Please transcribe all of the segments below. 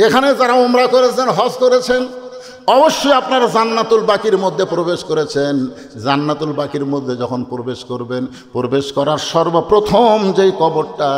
এখানে যারা উমরা করেছেন, হজ করেছেন, অবশ্যই আপনারা জান্নাতুল বাকির মধ্যে প্রবেশ করেছেন। জান্নাতুল বাকির মধ্যে যখন প্রবেশ করবেন, প্রবেশ করার সর্বপ্রথম যেই কবরটা,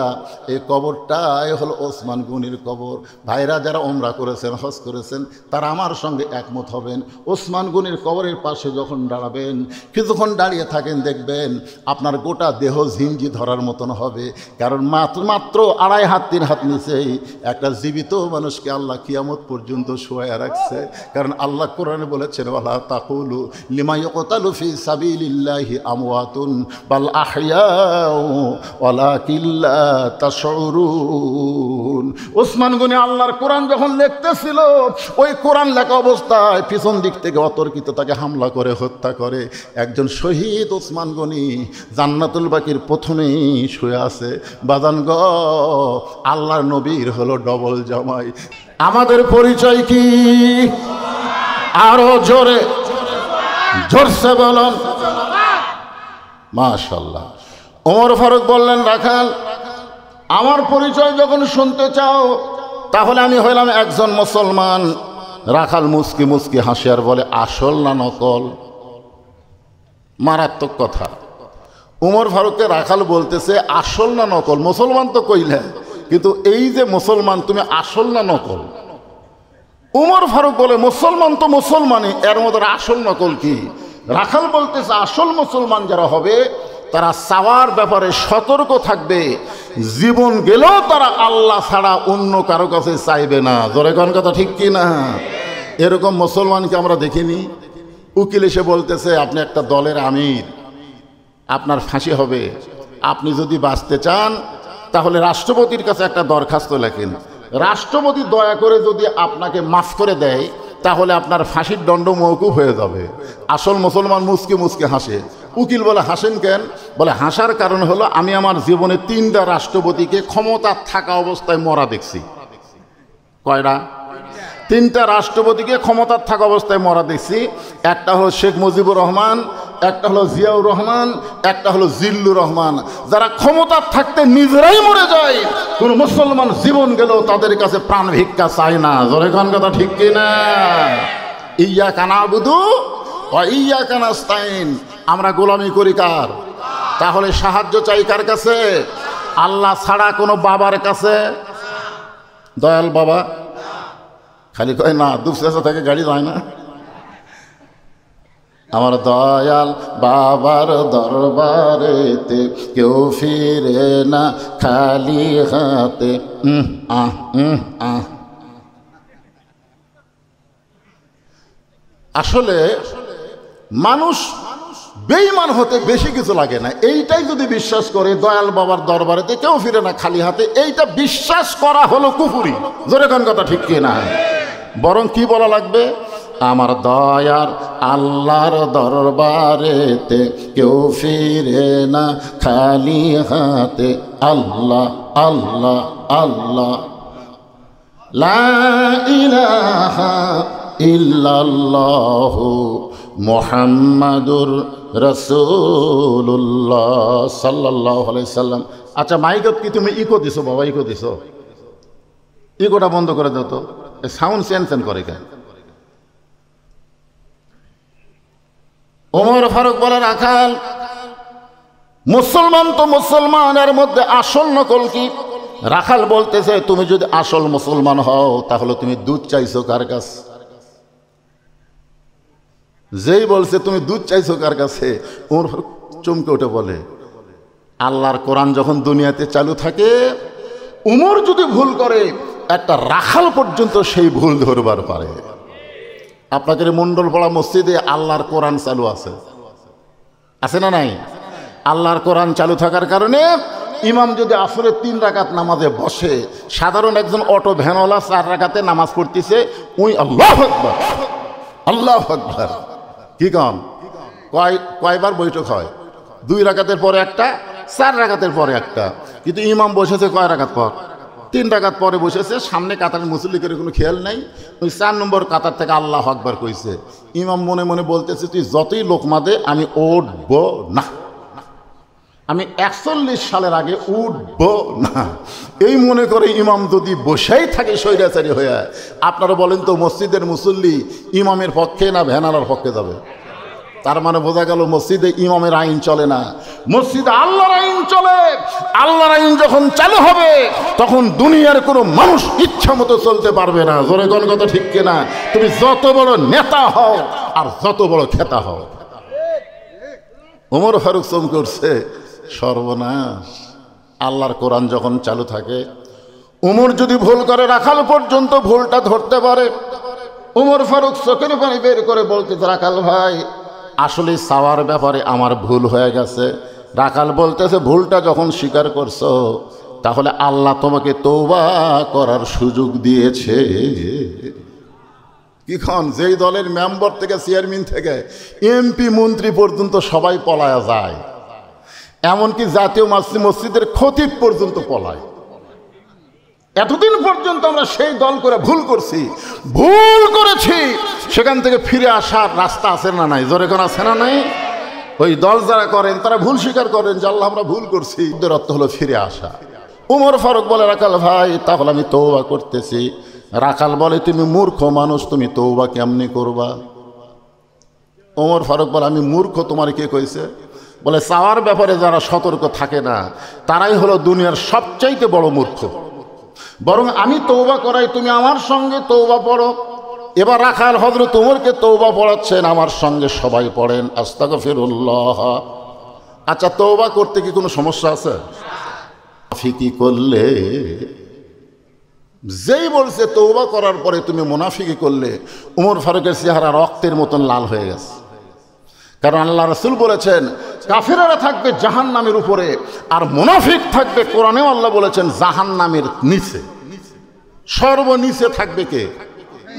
এই কবরটাই হলো ওসমান গনির কবর। ভাইরা যারা উমরা করেছেন, হজ করেছেন, তারা আমার সঙ্গে একমত হবেন। ওসমান গনির কবরের পাশে যখন দাঁড়াবেন, কিছুক্ষণ দাঁড়িয়ে থাকেন, দেখবেন আপনার গোটা দেহ ঝিঞ্জি ধরার মতন হবে। কারণ মাত্র 2.5 হাত 3 হাত নিচেই একটা জীবিত মানুষকে আল্লাহ কিয়ামত পর্যন্ত শোয়া রাখছে। কারণ আল্লাহ কোরআনে বলেছেন, ওয়ালা তাকুলু লিমা ইউকতালু ফি সাবিলিল্লাহি আমওয়াতুন বাল আহইয়াউ ওয়ালাকিন লা তাশউরুন। ওসমান গনি আল্লাহর কোরআন যখন লিখতেছিল, ওই কোরআন লেখা অবস্থায় পিছন দিক থেকে অতর্কিত তাকে হামলা করে হত্যা করে একজন শহীদ ওসমান গনি জান্নাতুল বাকির প্রথমেই শুয়ে আছে। বাজান গ, আল্লাহর নবীর হলো ডবল জামাই। আমাদের পরিচয় কি? আরো জোরে জোরসে বলুন মাশাআল্লাহ। ওমর ফারুক বললেন, রাখাল, আমার পরিচয় যখন শুনতে চাও তাহলে আমি হইলাম একজন মুসলমান। রাখাল মুস্কি মুস্কি হাসি আর বলে, আসল না নকল? মারাত্মক কথা। ওমর ফারুককে রাখাল বলতেছে, আসল না নকল? মুসলমান তো কইলে, কিন্তু এই যে মুসলমান, তুমি আসল না নকল? উমর ফারুক বলে, মুসলমান তো মুসলমানই, এর মধ্যে আসল নকল কি? রাখাল বলতেছে, আসল মুসলমান যারা হবে তারা চাওয়ার ব্যাপারে সতর্ক থাকবে, জীবন গেলেও তারা আল্লাহ ছাড়া অন্য কারো কাছে চাইবে না। জোরে কোন কথা ঠিক কি না? এরকম মুসলমানকে আমরা দেখিনি। উকিল এসে বলতেছে, আপনি একটা দলের আমির, আপনার ফাঁসি হবে, আপনি যদি বাঁচতে চান তাহলে রাষ্ট্রপতির কাছে একটা দরখাস্ত লেখেন। রাষ্ট্রপতি দয়া করে যদি আপনাকে মাফ করে দেয় তাহলে আপনার ফাঁসির দণ্ড মওকুফ হয়ে যাবে। আসল মুসলমান মুসকে মুসকে হাসে। উকিল বলে, হাসেন কেন? বলে, হাসার কারণ হলো আমি আমার জীবনে 3টা রাষ্ট্রপতিকে ক্ষমতা থাকা অবস্থায় মরা দেখছি। কয়টা? 3টা রাষ্ট্রপতিকে ক্ষমতার থাকা অবস্থায় মরা দেখছি। একটা হলো শেখ মুজিবুর রহমান, একটা হলো জিয়াউর রহমান, একটা হলো জিল্লুর রহমান। যারা ক্ষমতার থাকতে নিজেরাই মরে যায়, কোন মুসলমান জীবন গেলেও তাদের কাছে প্রাণ ভিক্ষা চায় না। জোরে কোন কথা ঠিক কিনা? ইয়্যাকা না'বুদু ওয়া ইয়্যাকা নাস্তাইন। আমরা গোলামি করি কার? তাহলে সাহায্য চাই কার কাছে? আল্লাহ ছাড়া কোনো বাবার কাছে? দয়াল বাবা খালি কয় না, দুপচাচা থেকে গাড়ি যায় না। আমার দয়াল বাবার দরবারেতে কেউ ফিরে না খালি হাতে। আসলে মানুষ বেঈমান হতে বেশি কিছু লাগে না। এইটাই যদি বিশ্বাস করে দয়াল বাবার দরবারেতে কেউ ফিরে না খালি হাতে, এইটা বিশ্বাস করা হলো কুফরি। জোরে কোন কথা ঠিক কি না? বরং কি বলা লাগবে? আমার দয়ার আল্লাহর দরবারেতে কেউ ফিরে না খালি হাতে। আল্লাহ আল্লাহ আল্লাহ, লা ইলাহা ইল্লাল্লাহু মুহাম্মাদুর রাসূলুল্লাহ সাল্লাল্লাহু আলাইহি সাল্লাম। আচ্ছা, মাইকত কি তুমি ইকো দিছো বাবা? ইকো দিছো? ইকোটা বন্ধ করে দাও তো, সাউন্ড চেঞ্জ করে কেন? ওমর ফারুক বলে, রাখাল, মুসলমান তো মুসলমানের মধ্যে আসল নকল কি? রাখাল বলতেছে, তুমি যদি আসল মুসলমান হও তাহলে তুমি দুধ চাইছো কার কাছে? যেই বলছে তুমি দুধ চাইছো কার কাছে, ওমর ফারুক চমকে উঠে বলে, আল্লাহর কোরআন যখন দুনিয়াতে চালু থাকে, উমর যদি ভুল করে একটা রাখাল পর্যন্ত সেই ভুল ধরবার পারে। আপনাদের মণ্ডলপাড়া মসজিদে আল্লাহর কোরআন চালু আছে, আছে না নাই? আল্লাহর কোরআন চালু থাকার কারণে ইমাম যদি আসরের 3 রাকাত নামাজে বসে, সাধারণ একজন অটো ভ্যানওয়ালা 4 রাকাতে নামাজ পড়তেছে, ওই আল্লাহু আকবার আল্লাহু আকবার কি কন? কয়বার বৈঠক হয়? 2 রাকাতের পরে একটা, 4 রাকাতের পরে একটা। কিন্তু ইমাম বসেছে কয় রাকাত পর? 3 রাকাত পরে বসেছে। সামনে কাতারের মুসল্লিদের কোনো খেয়াল নাই। ওই 4 নম্বর কাতার থেকে আল্লাহু আকবার কইছে। ইমাম মনে মনে বলতেছে, তুই যতই লোকমা দে আমি উঠব না। আমি 41 সালের আগে উঠব না, এই মনে করে ইমাম যদি বসেই থাকে স্বৈরাচারী হয়ে, আপনারা বলেন তো মসজিদের মুসল্লি ইমামের পক্ষে না ভ্যানালার পক্ষে যাবে? তার মানে বোঝা গেল মসজিদে ইমামের আইন চলে না, মসজিদে আল্লাহর আইন চলে। আল্লাহর আইন যখন চালু হবে তখন দুনিয়ার কোনো মানুষ ইচ্ছা মতো চলতে পারবে না। জোরে কোন কথা ঠিক কিনা? তুমি যত বড় নেতা হও আর যত বড় খেতা হও। ওমর ফারুক চমকে করছে, সর্বনাশ। আল্লাহর কোরআন যখন চালু থাকে, ওমর যদি ভুল করে রাখাল পর্যন্ত ভুলটা ধরতে পারে। ওমর ফারুক চোখের পানি বের করে বলতে, রাখাল ভাই আসলে চাওয়ার ব্যাপারে আমার ভুল হয়ে গেছে। রাখাল বলতেছে, ভুলটা যখন স্বীকার করছো তাহলে আল্লাহ তোমাকে তওবা করার সুযোগ দিয়েছে। কিখন যেই দলের মেম্বার থেকে চেয়ারম্যান থেকে এমপি মন্ত্রী পর্যন্ত সবাই পলায়া যায়, এমনকি জাতীয় মসজিদের খতিব পর্যন্ত পলায়। এতদিন পর্যন্ত আমরা সেই দল করে ভুল করছি, ভুল করেছি, সেখান থেকে ফিরে আসার রাস্তা আছে না নাই? জোরে কোন আছে না নাই? ওই দল যারা করেন তারা ভুল স্বীকার করেন যে আল্লাহ আমরা ভুল করছি, এর অর্থ হলো ফিরে আসা। ওমর ফারুক বলে, রাখাল ভাই তাহলে আমি তওবা করতেছি। রাখাল বলে, তুমি মূর্খ মানুষ, তুমি তওবা কেমনি করবা? ওমর ফারুক বলে, আমি মূর্খ তোমার কে কইছে? বলে, চাওয়ার ব্যাপারে যারা সতর্ক থাকে না তারাই হলো দুনিয়ার সবচাইতে বড় মূর্খ। বরং আমি তওবা করাই, তুমি আমার সঙ্গে তওবা পড়ো। এবার রাখাল হযরত ওমরকে তওবা পড়াচ্ছেন, আমার সঙ্গে সবাই পড়েন আস্তাগফিরুল্লাহ। আচ্ছা, তওবা করতে কি কোনো সমস্যা আছে? মুনাফিকি করলে, যেই বলছে তওবা করার পরে তুমি মুনাফিকি করলে, ওমর ফারুকের চেহারা রক্তের মতন লাল হয়ে গেছে। কারণ আল্লাহ রাসূল বলেছেন কাফেররা থাকবে জাহান্নামের উপরে আর মুনাফিক থাকবে, কোরআনেও আল্লাহ বলেছেন জাহান্নামের নিচে, সর্বনিচে থাকবে কে?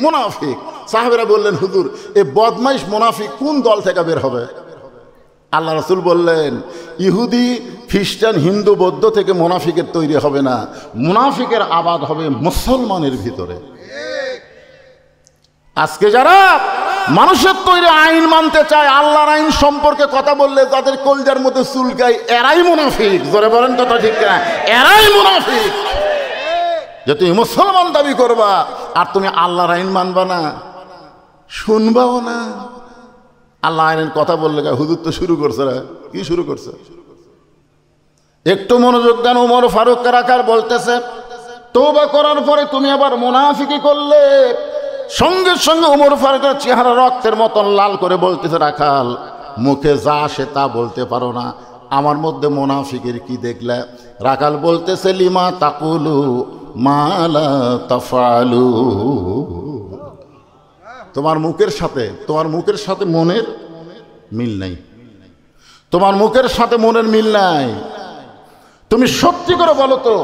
মুনাফিক। সাহাবেরা বললেন, হুজুর এ বদমাইশ মুনাফিক কোন দল থেকে বের হবে? আল্লাহ রাসূল বললেন, ইহুদি খ্রিস্টান হিন্দু বৌদ্ধ থেকে মুনাফিকের তৈরি হবে না, মুনাফিকের আবাদ হবে মুসলমানের ভিতরে। আজকে যারা মানুষের তৈরি আইন মানতে চায়, আল্লাহর আইন সম্পর্কে কথা বললে যাদের কলজার মধ্যে চুলকায়, এরাই মুনাফিক। জোরে বলেন কথা ঠিক না? এরাই মুনাফিক। যে তুমি মুসলমান দাবি করবা আর তুমি আল্লাহর আইন মানবা না, শুনবাও না। আল্লাহ আইনের কথা বললে হুজুর তো শুরু করছে, কি শুরু করছে? একটু মনোযোগ দেন। ওমর ফারুক রাখাল বলতেছে, তওবা করার পরে তুমি আবার মুনাফিকি করলে। সঙ্গে সঙ্গে ওমর ফারুকের চেহারা রক্তের মতন লাল করে বলতেছে, রাখাল মুখে যা আসে তা বলতে পারো না, আমার মধ্যে মুনাফিকের কি দেখলে? রাখাল বলতেছে, লিমা তাকুলু মা লা তাফআলু। তোমার মুখের সাথে মনের মিল নাই, তোমার মুখের সাথে মনের মিল নাই। তুমি সত্যি করে বলো তো,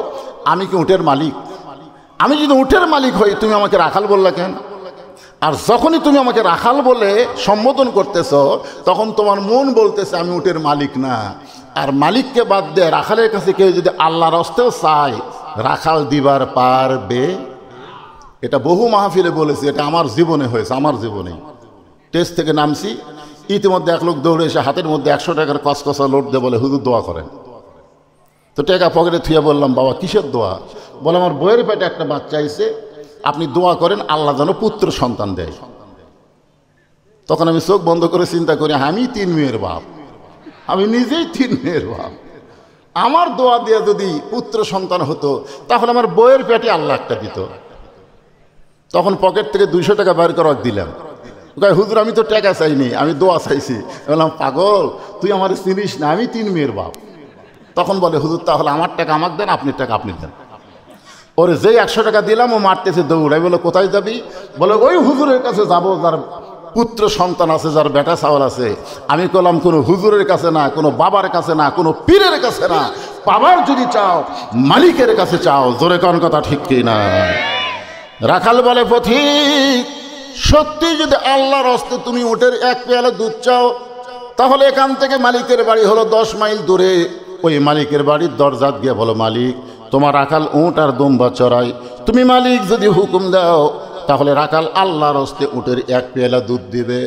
আমি কি উটের মালিক? আমি যদি উটের মালিক হই, তুমি আমাকে রাখাল বললা কেন? আর যখনই তুমি আমাকে রাখাল বলে সম্বোধন করতেছ, তখন তোমার মন বলতেছে আমি উটের মালিক না। আর মালিককে বাদ দিয়ে রাখালের কাছে কেউ যদি আল্লাহর হস্তেও চায়, রাখাল দিবার পারবে? এটা বহু মাহফিলে বলেছি, এটা আমার জীবনে হয়েছে। আমার জীবনে টেস্ট থেকে নামছি, ইতিমধ্যে এক লোক দৌড়ে এসে হাতের মধ্যে 100 টাকার কসকসা লোড দিয়ে বলে, হুজুর দোয়া করেন। তো টাকা পকেটে থুয়ে বললাম, বাবা কিসের দোয়া? বলে, আমার বইয়ের পেটে একটা বাচ্চা আইছে, আপনি দোয়া করেন আল্লাহ যেন পুত্র সন্তান দেয়। তখন আমি চোখ বন্ধ করে চিন্তা করি, আমি 3 মেয়ের বাপ, আমি নিজেই 3 মেয়ের বাপ। আমার দোয়া দিয়ে যদি পুত্র সন্তান হতো তাহলে আমার বইয়ের পেটে আল্লাহ একটা দিত। তখন পকেট থেকে 200 টাকা বের করে দিলাম। হুজুর আমি তো টাকা চাইনি, আমি দোয়া চাইছি। বললাম, পাগল তুই আমার চিনিস না, আমি 3 মেয়ের বাপ। তখন বলে, হুজুর তাহলে আমার টাকা আমাকে দেন, আপনার টাকা আপনি দেন। ওরে যেই 100 টাকা দিলাম ও মারতেছে দৌড়াই। বলে, কোথায় যাবি? বলে, ওই হুজুরের কাছে যাবো যার পুত্র সন্তান আছে, যার বেটা চাওয়াল আছে। আমি বললাম, কোনো হুজুরের কাছে না, কোনো বাবার কাছে না, কোনো পীরের কাছে না, বাবার যদি চাও মালিকের কাছে চাও। জোরে কোন কথা ঠিক কি না? রাখাল বলে, পথিক সত্যি যদি আল্লাহর হস্তে তুমি উটের 1 পেয়ালা দুধ চাও, তাহলে এখান থেকে মালিকের বাড়ি হলো 10 মাইল দূরে। ওই মালিকের বাড়ির দরজা গিয়ে বলো, মালিক তোমার রাখাল উট আর দুম্বা চড়াই, তুমি মালিক যদি হুকুম দাও তাহলে রাখাল আল্লাহর হস্তে উটের 1 পেয়ালা দুধ দিবে।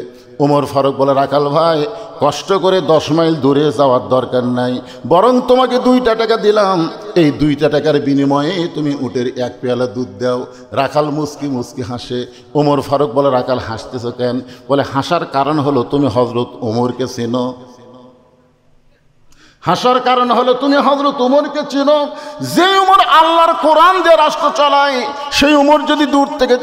ওমর ফারুক বলে, রাখাল ভাই কষ্ট করে 10 মাইল দূরে যাওয়ার দরকার নাই, বরং তোমাকে 2টা টাকা দিলাম, এই 2টা টাকার বিনিময়ে তুমি উটের 1 পেয়ালা দুধ দাও। রাখাল মুস্কি মুস্কি হাসে। ওমর ফারুক বলে, রাখাল হাসতেছো কেন? বলে, হাসার কারণ হলো তুমি হযরত ওমরকে চেনো। হাসার কারণ হলো তুমি হযরত ওমরকে চেনো। যে ওমর আল্লাহর কোরআন দিয়ে রাষ্ট্র চালায়, সেই ওমর যদি দূর থেকে,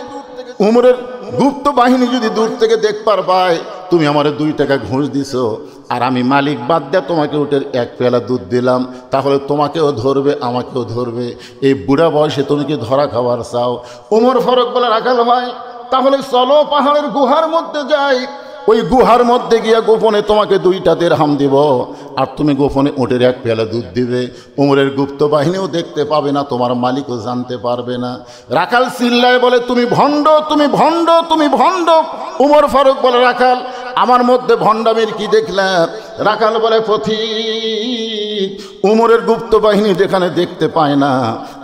ওমরের গুপ্ত বাহিনী যদি দূর থেকে দেখবার পায় তুমি আমারে 2 টাকা ঘুষ দিছো, আর আমি মালিক বাদ দিয়ে তোমাকে উটের 1 পেয়ালা দুধ দিলাম, তাহলে তোমাকেও ধরবে আমাকেও ধরবে। এই বুড়া বয়সে তুমি কি ধরা খাবার চাও? ওমর ফারুক বলে, রাখাল ভাই তাহলে চলো পাহাড়ের গুহার মধ্যে যাই, ওই গুহার মধ্যে গিয়া গোপনে তোমাকে 2টা দিরহাম দিব, আর তুমি গোপনে উটের 1 পেয়ালা দুধ দিবে। ওমরের গুপ্ত বাহিনীও দেখতে পাবে না, তোমার মালিকও জানতে পারবে না। রাখাল চিল্লায় বলে, তুমি ভণ্ড, তুমি ভণ্ড, তুমি ভণ্ড। ওমর ফারুক বলে, রাখাল আমার মধ্যে ভণ্ডামির কি দেখলাম? রাখাল বলে, পথিক, ওমরের গুপ্ত বাহিনী যেখানে দেখতে পায় না,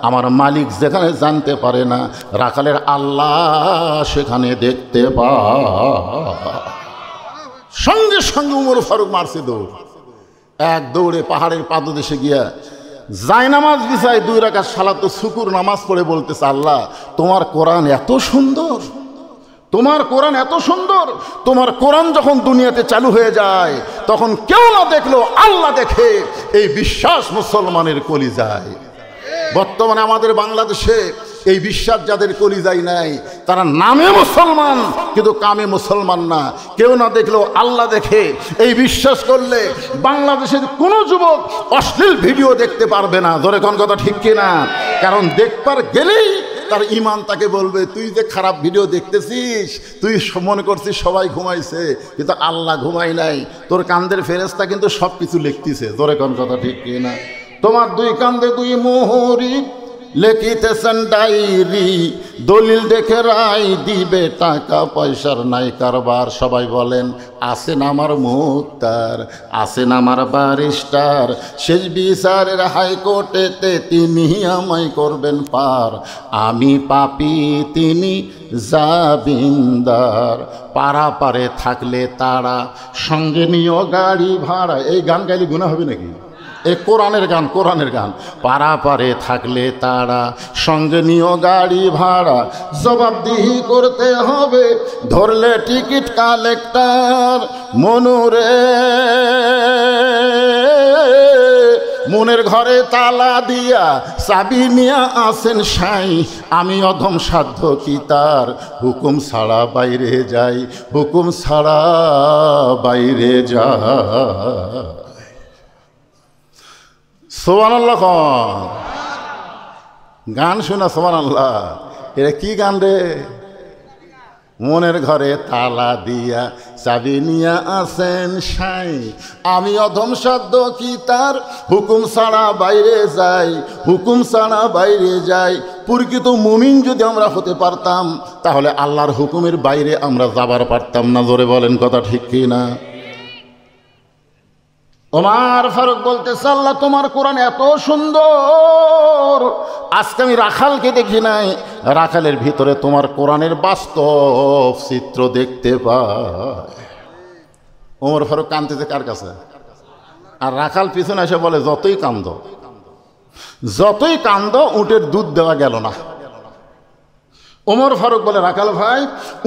আমার মালিক যেখানে জানতে পারে না, রাখালের আল্লাহ সেখানে দেখতে পায়। সঙ্গে সঙ্গে ওমর ফারুক মারছে দৌড়। এক দৌড়ে পাহাড়ের পাদদেশে গিয়া জায়নামাজ বিছায় 2 রাকাত সালাতুল শুকুর নামাজ পড়ে বলতেছে, আল্লাহ তোমার কোরআন এত সুন্দর, তোমার কোরআন এত সুন্দর। তোমার কোরআন যখন দুনিয়াতে চালু হয়ে যায় তখন কেউ না দেখলো আল্লাহ দেখে, এই বিশ্বাস মুসলমানের কলিজায়। বর্তমানে আমাদের বাংলাদেশে এই বিশ্বাস যাদের কলিজায় নাই, তারা নামে মুসলমান কিন্তু কামে মুসলমান না। কেউ না দেখলেও আল্লাহ দেখে, এই বিশ্বাস করলে বাংলাদেশের কোনো যুবক অশ্লীল ভিডিও দেখতে পারবে না। ধরে কোন কথা ঠিক কিনা? কারণ দেখবার গেলেই তার ইমান তাকে বলবে, তুই যে খারাপ ভিডিও দেখতেছিস, তুই মনে করছিস সবাই ঘুমাইছে, কিন্তু আল্লাহ ঘুমাই নাই। তোর কান্দের ফেরেশতা কিন্তু সব কিছু লিখতেছে। ধরে কোন কথা ঠিক কিনা? তোমার 2 কান্দে 2 মোহরি লিখিতেছেন ডায়েরি, দলিল দেখে রায় দিবে, টাকা পয়সার নাই কারবার। সবাই বলেন, আছেন আমার মুক্তার, আছেন আমার ব্যারিস্টার, শেষ বিচারের হাইকোর্টেতে তিনি আমায় করবেন পার। আমি পাপী, তিনি জামিনদার, পারাপারে থাকলে তারা, সঙ্গে নিও গাড়ি ভাড়া। এই গান গাইলে গুনাহ হবে নাকি? এ কোরআনের গান, কোরআনের গান। পারাপারে থাকলে তারা, সঙ্গে নিও গাড়ি ভাড়া, জবাবদিহি করতে হবে, ধরলে টিকিট কালেক্টর। মনুরে মনের ঘরে তালা দিয়া চাবি নিয়া আসেন সাই, আমি অধম সাধ্য কি তার, হুকুম ছাড়া বাইরে যাই, হুকুম ছাড়া বাইরে যায়। সুবহানাল্লাহ। গান শোনা সুবহানাল্লাহ। এটা কি গান রে? মনের ঘরে তালা দিয়া চাবি নিয়া আসেন সাই, আমি অধম সাধ্য কি তার, হুকুম ছাড়া বাইরে যাই, হুকুম ছাড়া বাইরে যাই। প্রকৃত মুমিন যদি আমরা হতে পারতাম তাহলে আল্লাহর হুকুমের বাইরে আমরা যাবার পারতাম না। জোরে বলেন কথা ঠিক কি না? ওমর ফারুক বলতেছে, আল্লাহ তোমার কোরআন এত সুন্দর, আজকে আমি রাখালকে দেখি নাই, রাখালের ভিতরে তোমার কোরআনের বাস্তব চিত্র দেখতে পাই। ওমর ফারুক কাঁদতেছে কার কাছে? আর রাখাল পিছনে এসে বলে, যতই কান্দ, যতই কান্দ, উটের দুধ দেওয়া গেল না। ওমর ফারুক বলে, রাখাল ভাই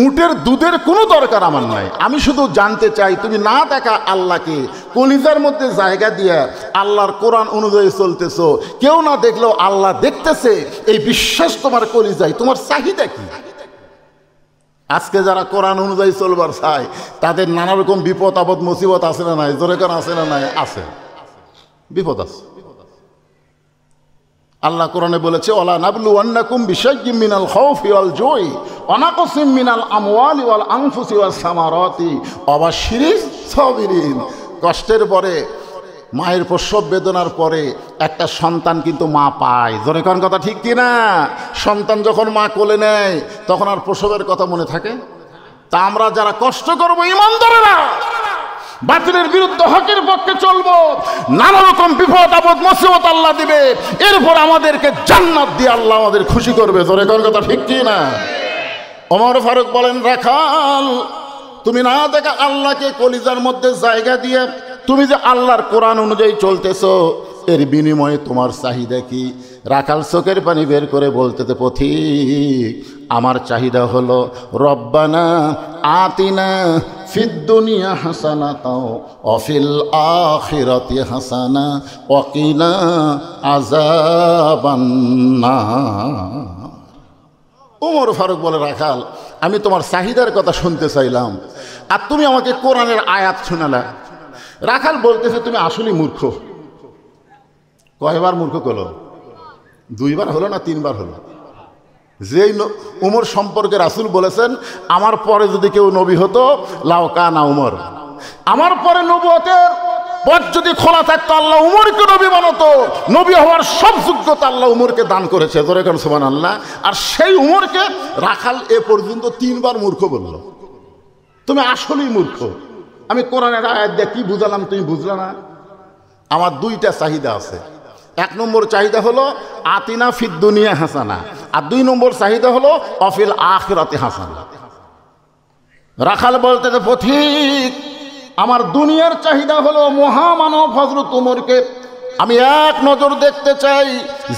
উটের দুধের কোনো দরকার আমার নাই, আমি শুধু জানতে চাই তুমি না দেখা আল্লাহকে কলিজার মধ্যে জায়গা দিয়ে আল্লাহর কোরআন অনুযায়ী চলতেছো, কেউ না দেখলেও আল্লাহ দেখতেছে, এই বিশ্বাস তোমার কলিজায়, তোমার চাহিদা কি? আজকে যারা কোরআন অনুযায়ী চলবার চায় তাদের নানা রকম বিপদ আপদ মুসিবত আছে না নাই? জোরে কারণ আছে না নাই? আছে, বিপদ আছে। আল্লাহ কোরআনে বলেছে, ওয়ালা নাবলুওয়ান্নাকুম বিশাইয়্যিম মিনাল খাউফি ওয়াল জুই ওয়া নাকসিম মিনাল আমওয়ালি ওয়াল আনফুসি ওয়াস সামারাতি ওয়া বাশশিরিস সাবিরিন। কষ্টের পরে, মায়ের প্রসব বেদনার পরে একটা সন্তান কিন্তু মা পায়। জোরে কোন কথা ঠিক কি না? সন্তান যখন মা কোলে নেয় তখন আর প্রসবের কথা মনে থাকে? তা আমরা যারা কষ্ট করবো ঈমানদারেরা, বাতিলের বিরুদ্ধে হকের পক্ষে চলবো, নানা রকম বিপদ আপদ মুসিবত আল্লাহ দিবে, এরপর আমাদেরকে জান্নাত দিয়ে আল্লাহ আমাদের খুশি করবে। জোরে কোন কথা ঠিক কি না? ওমর ফারুক বলেন, রাখাল তুমি না দেখা আল্লাহকে কলিজার মধ্যে জায়গা দিয়ে তুমি যে আল্লাহর কোরআন অনুযায়ী চলতেছো, এর বিনিময়ে তোমার চাহিদা কি? রাখাল চোখের পানি বের করে বলতেছে, পথিক আমার চাহিদা হলো রব্বানা আতিনা ফিদ দুনিয়া হাসানাতাও ওয়া ফিল আখিরাতি হাসানা ওয়া কিনা আযাবান্নার। ওমর ফারুক বলে, রাখাল আমি তোমার চাহিদার কথা শুনতে চাইলাম, আর তুমি আমাকে কোরআনের আয়াত শোনালা। রাখাল বলতেছে, তুমি আসলেই মূর্খ। কয়বার মূর্খ করলো? 2 বার হলো না 3 বার হলো? যেই উমর সম্পর্কে রাসূল বলেছেন, আমার পরে যদি কেউ নবী হতো লাউ কানা উমর, আমার পরে নবুয়তের পথ যদি খোলা থাকতো আল্লাহ উমরকে নবী বানাতো। নবী হওয়ার সব যোগ্যতা আল্লাহ উমরকে দান করেছে, জোরে কোন সুবহানাল্লাহ। আর সেই উমরকে রাখাল এ পর্যন্ত 3 বার মূর্খ বলল। তুমি আসলেই মূর্খ। আমি কোরআনের আয়াত দিয়ে কি বুঝালাম তুমি বুঝলা না? আমার 2টা চাহিদা আছে। 1 নম্বর চাহিদা হলো আতিনা ফিদ দুনিয়া হাসানা, আর 2 নম্বর চাহিদা হলো অফিল আখিরাতি হাসানা। রাখাল বলতে, পথিক আমার দুনিয়ার চাহিদা হলো মহামানব হযরত উমরকে আমি এক নজর দেখতে চাই।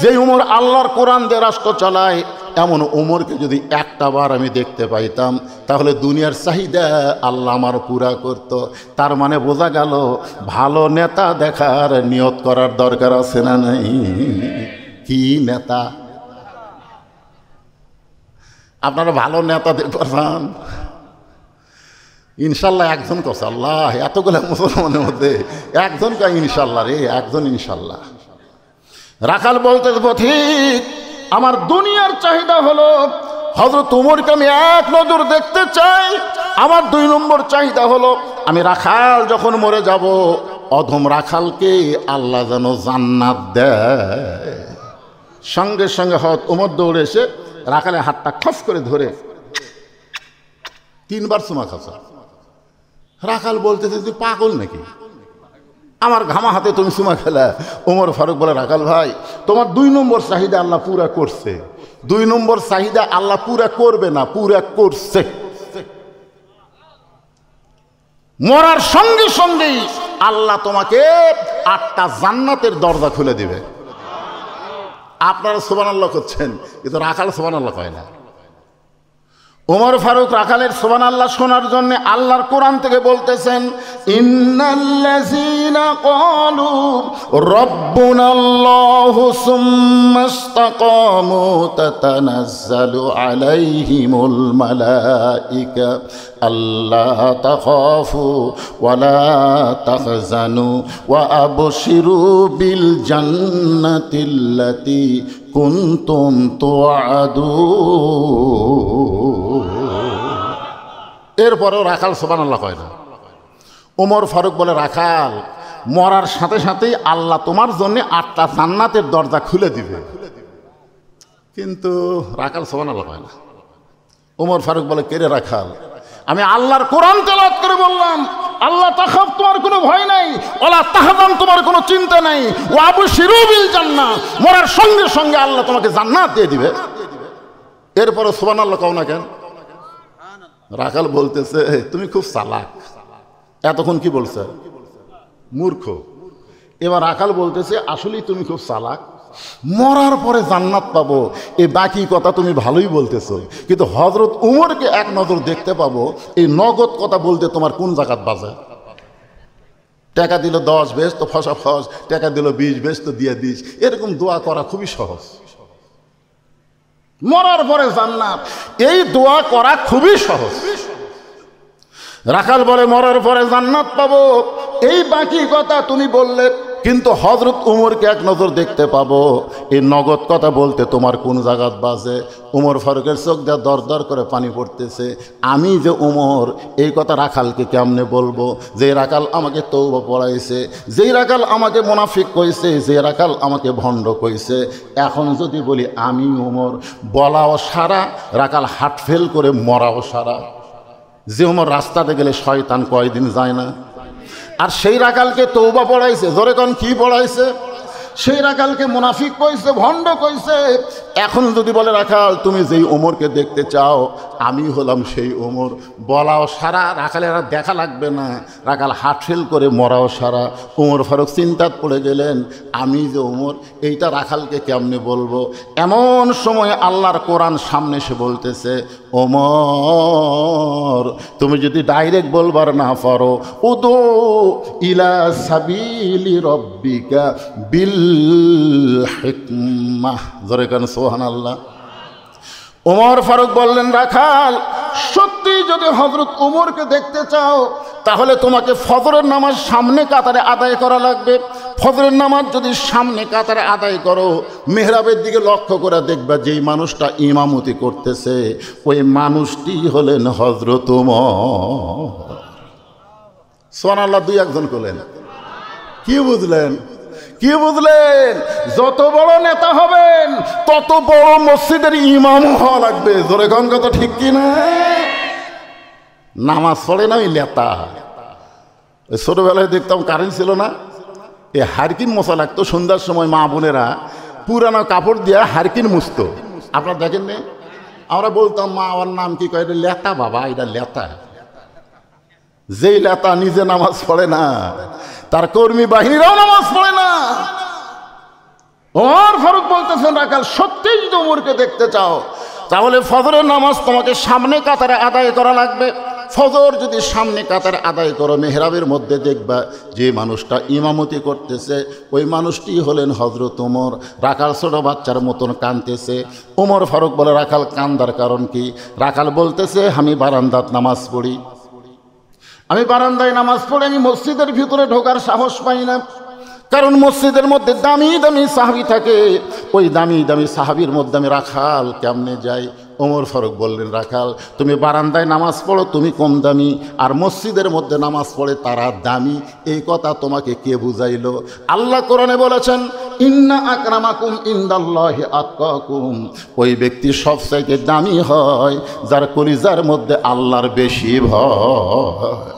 যে উমর আল্লাহর কোরআন দিয়ে রাষ্ট্র চালায়, এমন উমরকে যদি একটা বার আমি দেখতে পাইতাম, তাহলে দুনিয়ার চাহিদা আল্লাহ আমার পুরা করত। তার মানে বোঝা গেল ভালো নেতা দেখার নিয়ত করার দরকার আছে না নাই? কি নেতা? আপনারা ভালো নেতা দেখতে পান? ইনশাল্লাহ একজন কছে, আল্লাহ এতগুলো মুসলমানের মধ্যে একজন কয় ইনশাল্লাহ রে, একজন ইনশাল্লাহ। রাখাল বলতে, পথিক আমার দুনিয়ার চাহিদা হলো হযরত উমরকে আমি এক নজর দেখতে চাই। আমার 2 নম্বর চাহিদা হলো আমি রাখাল যখন মরে যাব, অধম রাখালকে আল্লাহ যেন জান্নাত দেয়। সঙ্গে সঙ্গে হযরত উমর দৌড়ে এসে রাখালের হাতটা খস করে ধরে 3 বার চুমা খাচ্ছা। রাখাল বলতেছে, তুই পাগল নাকি? আমার ঘামা হাতে তুমি চুমা খেলা? ওমর ফারুক বলে, রাখাল ভাই তোমার 2 নম্বর চাহিদা আল্লাহ পুরা করছে। 2 নম্বর চাহিদা আল্লাহ পুরা করবে না, পুরা করছে। মরার সঙ্গে সঙ্গেই আল্লাহ তোমাকে 8টা জান্নাতের দরজা খুলে দিবে। আপনারা সুবহানাল্লাহ করছেন, কিন্তু রাখাল সুবহানাল্লাহ কয় না। ওমর ফারুক রাখালের সুবহানাল্লাহ শোনার জন্য আল্লাহর কোরআন থেকে বলতেছেন, ইন্নাল্লাযীনা ক্বালু রাব্বুনাল্লাহু সুম্মা ইসতাকামু তাতানাজ্জালু আলাইহিমুল মালায়েকা আল্লা তাখাফু ওয়া লা তাহজানু ওয়া আবশিরু বিল জান্নাতিল্লাতী কুনতুম তুআদুন। এরপরেও রাখাল সুবহানাল্লাহ কয় না। ওমর ফারুক বলে, রাখাল মরার সাথে সাথেই আল্লাহ তোমার জন্য 8টা জান্নাতের দরজা খুলে দিবে। কিন্তু রাখাল সুবহানাল্লাহ কয় না। ওমর ফারুক বলে, কে রে রাখাল? আমি আল্লাহর কোরআন তেলাওয়াত করে বললাম, আল্লাহ তাখাফ তোমার কোনো ভয় নাই, ওয়ালা তাহজান তোমার কোনো চিন্তা নাই, ওয়া আবশিরু বিল জান্নাহ মরার সঙ্গে সঙ্গে আল্লাহ তোমাকে জান্নাত দিয়ে দিবে। এরপরে সুবহানাল্লাহ কও না কেন? রাখাল বলতেছে, তুমি খুব চালাক। এতক্ষণ কি বলছে? মূর্খ। এবার রাখাল বলতেছে, আসলেই তুমি খুব চালাক। মরার পরে জান্নাত পাবো এই বাকি কথা তুমি ভালোই বলতেছো, কিন্তু হযরত উমরকে এক নজর দেখতে পাবো এই নগদ কথা বলতে তোমার কোন জায়গাত বাজে? টাকা দিল 10 বেশ তো ফসা ফস, টাকা দিল 20 বেশ তো দিয়ে দিস। এরকম দোয়া করা খুবই সহজ। মরার পরে জান্নাত, এই দোয়া করা খুবই সহজ। রাখাল বলে, মরার পরে জান্নাত পাবো এই বাকি কথা তুমি বললে, কিন্তু হযরত উমরকে এক নজর দেখতে পাবো এই নগদ কথা বলতে তোমার কোন জায়গাত বাজে? উমর ফারুকের চোখ দিয়ে দর দর করে পানি পড়তেছে। আমি যে উমর এই কথা রাখালকে কেমনে বলবো? যে রাখাল আমাকে তওবা পড়াইছে, যেই রাখাল আমাকে মুনাফিক কইছে, যে রাখাল আমাকে ভণ্ড কইছে, এখন যদি বলি আমি উমর, বলাও সারা, রাখাল হাট ফেল করে মরাও সারা। যে উমর রাস্তাতে গেলে শয়তান কয়দিন যায় না। আর সেই রাখালকে তওবা পড়াইছে, জোরে কোন কি পড়াইছে? সেই রাখালকে মুনাফিক কইছে, ভণ্ড কইছে, এখন যদি বলে রাখাল তুমি যেই ওমরকে দেখতে চাও আমি হলাম সেই ওমর, বলাও সারা, রাখালের আর দেখা লাগবে না, রাখাল হাটফেল করে মরাও সারা। ওমর ফারুক চিন্তাত পড়ে গেলেন আমি যে ওমর এইটা রাখালকে কেমনে বলবো। এমন সময় আল্লাহর কোরআন সামনে এসে বলতেছে ওমর তুমি যদি ডাইরেক্ট বলবার না পারো উদু ইলা সাবিলি রব্বিকা বিল হিকমাহ, জোরে কান সুবহানাল্লাহ। ওমর ফারুক বললেন রাখাল সত্যি যদি হযরত ওমরকে দেখতে চাও তাহলে তোমাকে ফজরের নামাজ সামনে কাতারে আদায় করা লাগবে। ফজরের নামাজ যদি সামনে কাতারে আদায় করো মেহরাবের দিকে লক্ষ্য করে দেখবা যেই মানুষটা ইমামতি করতেছে ওই মানুষটি হলেন হযরত ওমর। সুবহানাল্লাহ, দুই একজন করলেন। কি বুঝলেন? কি বুঝলেন? যত বড় নেতা হবেন তত বড় মসজিদের ইমাম হওয়া লাগবে। জোরে কোন কথা ঠিক কি না? নামাজ পড়ে না ওই নেতা। ছোটবেলায় দেখতাম কারেন্ট ছিল না, এ হারকিন মশা লাগতো সন্ধ্যার সময় মা বোনেরা পুরানো কাপড় দিয়ে হারকিন মুছত। আপনারা দেখেন নি? আমরা বলতাম মা আমার নাম কি কয়? এটা লেতা বাবা, এটা লেতা। যেই লেতা নিজে নামাজ পড়ে না তার কর্মী বাহিনীরাও নামাজ পড়ে না। ওমর ফারুক বলতেছেন রাখাল সত্যিই যদি ওমরকে দেখতে চাও তাহলে ফজরের নামাজ তোমাকে সামনে কাতারে আদায় করা লাগবে। ফজর যদি সামনে কাতারে আদায় করো মেহরাবের মধ্যে দেখবা যে মানুষটা ইমামতি করতেছে ওই মানুষটি হলেন হযরত ওমর। রাখাল ছোট বাচ্চার মতন কাঁদতেছে। ওমর ফারুক বলে রাখাল কান্দার কারণ কি? রাখাল বলতেছে আমি বারান্দাত নামাজ পড়ি, আমি বারান্দায় নামাজ পড়ে আমি মসজিদের ভিতরে ঢোকার সাহস পাই না, কারণ মসজিদের মধ্যে দামি দামি সাহাবী থাকে, ওই দামি দামি সাহাবীর মধ্যে আমি রাখাল কেমনে যাই? ওমর ফারুক বললেন রাখাল তুমি বারান্দায় নামাজ পড়ো তুমি কম দামি, আর মসজিদের মধ্যে নামাজ পড়ে তারা দামি। এই কথা তোমাকে কে বুঝাইলো? আল্লাহ কোরআনে বলেছেন ইন্না আকরামাকুম ইনদাল্লাহি আতকাকুম, ওই ব্যক্তি সবচাইতে দামি হয় যার কলিজার মধ্যে আল্লাহর বেশি ভয়।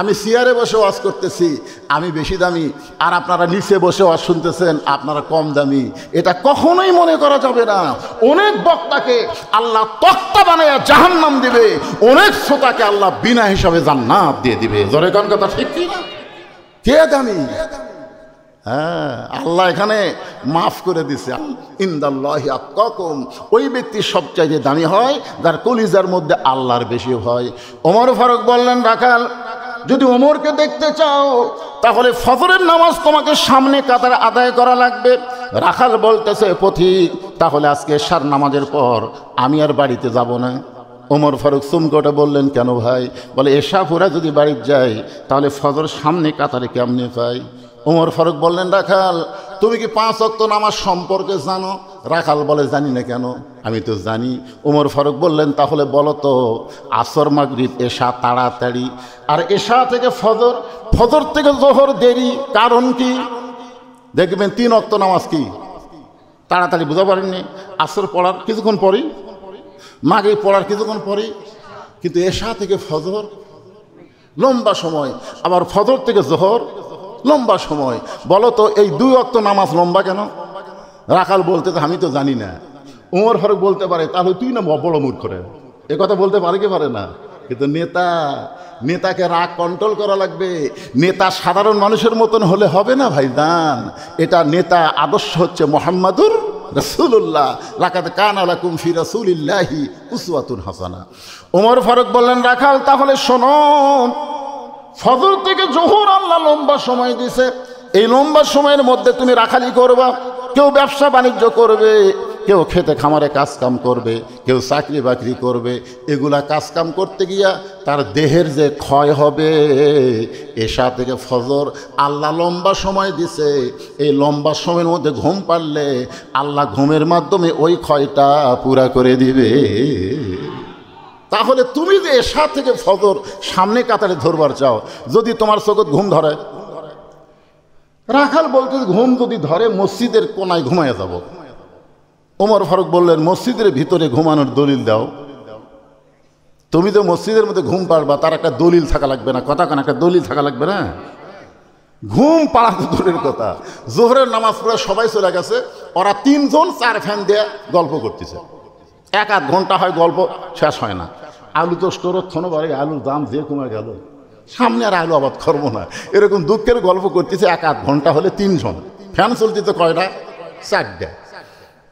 আমি চেয়ারে বসে ওয়াজ করতেছি আমি বেশি দামি, আর আপনারা নিচে বসে ওয়াজ শুনতেছেন আপনারা কম দামি। এটা কখনোই মনে করা যাবে না। অনেক বক্তাকে আল্লাহ তক্তা বানায়া জাহান্নাম দিবে, অনেক শ্রোতাকে আল্লাহ বিনা হিসাবে জান্নাত দিয়ে দিবে। জোরে কোন কথা ঠিক কি না? কে দামি? হ্যাঁ, আল্লাহ এখানে মাফ করে দিছে ইনদাল্লাহি আতকাকুম, ওই ব্যক্তি সবচাইতে দামি হয় যার কলিজার মধ্যে আল্লাহর বেশি ভয়। ওমর ফারুক বললেন রাখাল যদি ওমরকে দেখতে চাও তাহলে ফজরের নামাজ তোমাকে সামনে কাতারে আদায় করা লাগবে। রাখাল বলতেছে পথিক তাহলে আজকে এশার নামাজের পর আমি আর বাড়িতে যাব না। ওমর ফারুক চুমকোটে বললেন কেন ভাই? বলে এশা পুরা যদি বাড়িতে যাই তাহলে ফজর সামনে কাতারে কেমনে পাই? ওমর ফারুক বললেন রাখাল তুমি কি 5 ওয়াক্ত নামাজ সম্পর্কে জানো? রাখাল বলে জানি না। কেন? আমি তো জানি। ওমর ফারুক বললেন তাহলে বলো তো আসর মাগরিব এশা তাড়াতাড়ি, আর এশা থেকে ফজর, ফজর থেকে জোহর দেরি, কারণ কি? দেখবেন 3 ওয়াক্ত নামাজ কি তাড়াতাড়ি, বুঝতে পারেননি? আসর পড়ার কিছুক্ষণ পরেই, মাগরিব পড়ার কিছুক্ষণ পরেই, কিন্তু এশা থেকে ফজর লম্বা সময়, আবার ফজর থেকে জোহর লম্বা সময়। বলো তো এই 2 ওয়াক্ত নামাজ লম্বা কেন? রাখাল বলতে তো আমি তো জানি না। ওমর ফারুক বলতে পারে তাহলে তুই না বড় মূর্খ রে, এ কথা বলতে পারে কি পারে না? কিন্তু নেতাকে রাগ কন্ট্রোল করা লাগবে। নেতা সাধারণ মানুষের মতন হলে হবে না ভাইজান। এটা নেতা আদর্শ হচ্ছে মুহাম্মাদুর রাসূলুল্লাহ, লাকাদ কানা লাকুম ফি রাসূলিল্লাহি উসওয়াতুন হাসানা। ওমর ফারুক বললেন রাখাল তাহলে শোনো, ফজর থেকে জোহর আল্লাহ লম্বা সময় দিছে, এই লম্বা সময়ের মধ্যে তুমি রাখালি করবা। কেউ ব্যবসা বাণিজ্য করবে, কেউ খেতে খামারে কাজকাম করবে, কেউ চাকরি বাকরি করবে। এগুলা কাজকাম করতে গিয়া তার দেহের যে ক্ষয় হবে, এশা থেকে ফজর আল্লাহ লম্বা সময় দিছে, এই লম্বা সময়ের মধ্যে ঘুম পারলে আল্লাহ ঘুমের মাধ্যমে ওই ক্ষয়টা পুরা করে দিবে। তাহলে তুমি যে এশা থেকে ফজর সামনে কাতারে ধরবার চাও, যদি তোমার চোখত ঘুম ধরে, রাখাল বলতে ঘুম যদি ধরে মসজিদের কোনায় ঘুমায় যাব। ওমর ফারুক বললেন মসজিদের ভিতরে ঘুমানোর দলিল দাও। তুমি তো মসজিদের মধ্যে ঘুম পারবা, তার একটা দলিল থাকা লাগবে না? কথা কেন একটা দলিল থাকা লাগবে না? ঘুম পাড়া তো দূরের কথা, জোহরের নামাজ পড়ে সবাই চলে গেছে, ওরা 3 জন 4 ফ্যান দিয়ে গল্প করতেছে। 1-8 ঘন্টা হয়, গল্প শেষ হয় না। আলু তো স্টোর থনো বাড়ি, আলুর দাম যে কমে গেল, সামনে আর আলু আবাদ করবো না, এরকম দুঃখের গল্প করতেছে। 1-8 ঘন্টা হলে 3 জন, ফ্যান চলতেছে কয়টা? 4টে।